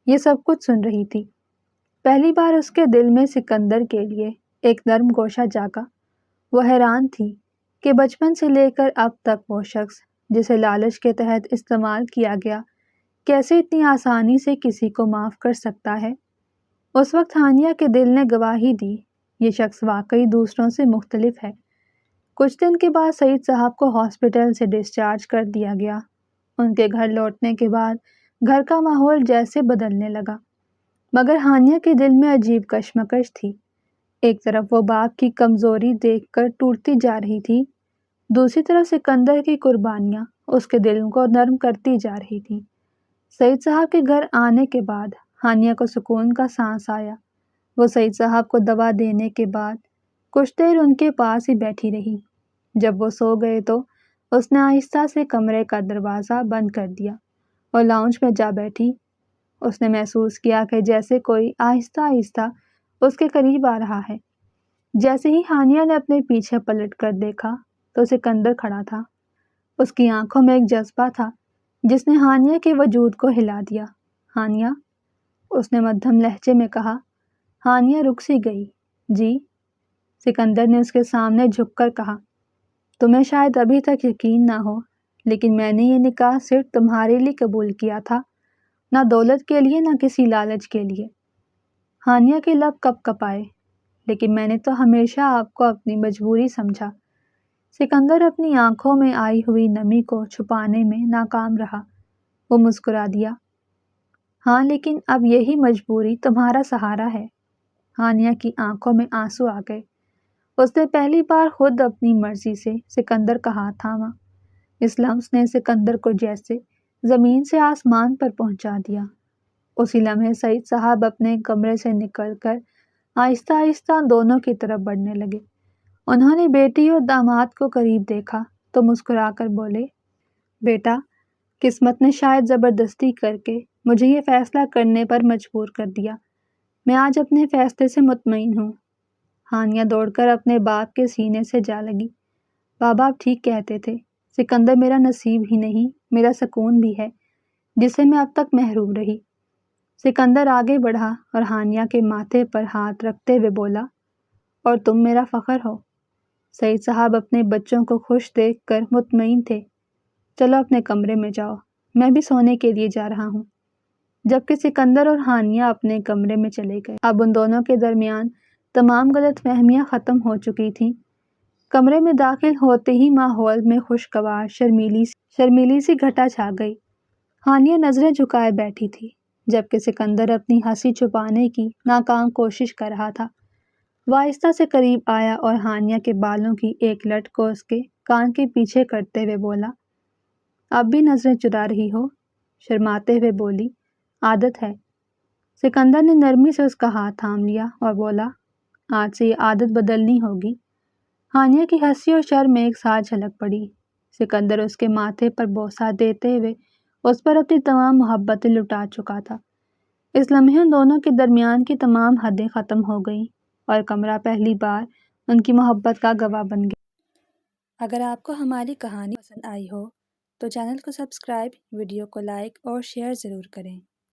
یہ سب کچھ سن رہی تھی۔ پہلی بار اس کے دل میں سکندر کے لیے ایک نرم گوشہ جاگا۔ وہ حیران تھی کہ بچپن سے لے کر اب تک وہ شخص جسے لالچ کے تحت استعمال کیا گیا، کیسے اتنی آسانی سے کسی کو معاف کر سکتا ہے۔ اس وقت ہانیہ کے دل نے گواہی دی، یہ شخص واقعی دوسروں سے مختلف ہے۔ کچھ دن کے بعد سعید صاحب کو ہاسپٹل سے ڈسچارج کر دیا گیا۔ ان کے گھر لوٹنے کے بعد گھر کا ماحول جیسے بدلنے لگا، مگر ہانیہ کے دل میں عجیب کشمکش تھی۔ ایک طرف وہ باپ کی کمزوری دیکھ کر ٹوٹتی جا رہی تھی، دوسری طرف سکندر کی قربانیاں اس کے دل کو نرم کرتی جا رہی تھیں۔ سعید صاحب کے گھر آنے کے بعد ہانیہ کو سکون کا سانس آیا۔ وہ سعید صاحب کو دوا دینے کے بعد کچھ دیر ان کے پاس ہی بیٹھی رہی۔ جب وہ سو گئے تو اس نے آہستہ سے کمرے کا دروازہ بند کر دیا اور لاؤنج میں جا بیٹھی۔ اس نے محسوس کیا کہ جیسے کوئی آہستہ آہستہ اس کے قریب آ رہا ہے۔ جیسے ہی ہانیہ نے اپنے پیچھے پلٹ کر دیکھا تو سکندر کھڑا تھا۔ اس کی آنکھوں میں ایک جذبہ تھا جس نے ہانیہ کے وجود کو ہلا دیا۔ ہانیہ، اس نے مدھم لہجے میں کہا۔ ہانیہ رک سی گئی۔ جی؟ سکندر نے اس کے سامنے جھک کر کہا، تمہیں شاید ابھی تک یقین نہ ہو، لیکن میں نے یہ نکاح صرف تمہارے لیے قبول کیا تھا، نہ دولت کے لیے نہ کسی لالچ کے لیے۔ ہانیہ کے لب کپ کپائے، لیکن میں نے تو ہمیشہ آپ کو اپنی مجبوری سمجھا۔ سکندر اپنی آنکھوں میں آئی ہوئی نمی کو چھپانے میں ناکام رہا۔ وہ مسکرا دیا، ہاں لیکن اب یہی مجبوری تمہارا سہارا ہے۔ ہانیہ کی آنکھوں میں آنسو آ گئے۔ اس نے پہلی بار خود اپنی مرضی سے سکندر کا ہاتھ تھاما۔ اس لمس نے سکندر کو جیسے زمین سے آسمان پر پہنچا دیا۔ اسی لمحے سعید صاحب اپنے کمرے سے نکل کر آہستہ آہستہ دونوں کی طرف بڑھنے لگے۔ انہوں نے بیٹی اور داماد کو قریب دیکھا تو مسکرا کر بولے، بیٹا، قسمت نے شاید زبردستی کر کے مجھے یہ فیصلہ کرنے پر مجبور کر دیا۔ میں آج اپنے فیصلے سے مطمئن ہوں۔ ہانیہ دوڑ کر اپنے باپ کے سینے سے جا لگی۔ بابا آپ ٹھیک کہتے تھے، سکندر میرا نصیب ہی نہیں، میرا سکون بھی ہے، جسے میں اب تک محروم رہی۔ سکندر آگے بڑھا اور ہانیہ کے ماتھے پر ہاتھ رکھتے ہوئے بولا، اور تم میرا فخر ہو۔ سعید صاحب اپنے بچوں کو خوش دیکھ کر مطمئن تھے۔ چلو اپنے کمرے میں جاؤ، میں بھی سونے کے لیے جا رہا ہوں۔ جبکہ سکندر اور ہانیہ اپنے کمرے میں چلے گئے۔ اب ان دونوں کے درمیان تمام غلط فہمیاں ختم ہو چکی تھیں۔ کمرے میں داخل ہوتے ہی ماحول میں خوشگوار شرمیلی سی گھٹا چھا گئی۔ ہانیہ نظریں جھکائے بیٹھی تھی، جبکہ سکندر اپنی ہنسی چھپانے کی ناکام کوشش کر رہا تھا۔ وہ آہستہ سے قریب آیا اور ہانیہ کے بالوں کی ایک لٹ کو اس کے کان کے پیچھے کرتے ہوئے بولا، اب بھی نظریں چرا رہی ہو؟ شرماتے ہوئے بولی، عادت ہے۔ سکندر نے نرمی سے اس کا ہاتھ تھام لیا اور بولا، آج سے یہ عادت بدلنی ہوگی۔ ہانیہ کی ہنسی اور شرم ایک ساتھ جھلک پڑی۔ سکندر اس کے ماتھے پر بوسہ دیتے ہوئے اس پر اپنی تمام محبتیں لٹا چکا تھا۔ اس لمحے ان دونوں کے درمیان کی تمام حدیں ختم ہو گئیں اور کمرہ پہلی بار ان کی محبت کا گواہ بن گیا۔ اگر آپ کو ہماری کہانی پسند آئی ہو تو چینل کو سبسکرائب، ویڈیو کو لائک اور شیئر ضرور کریں۔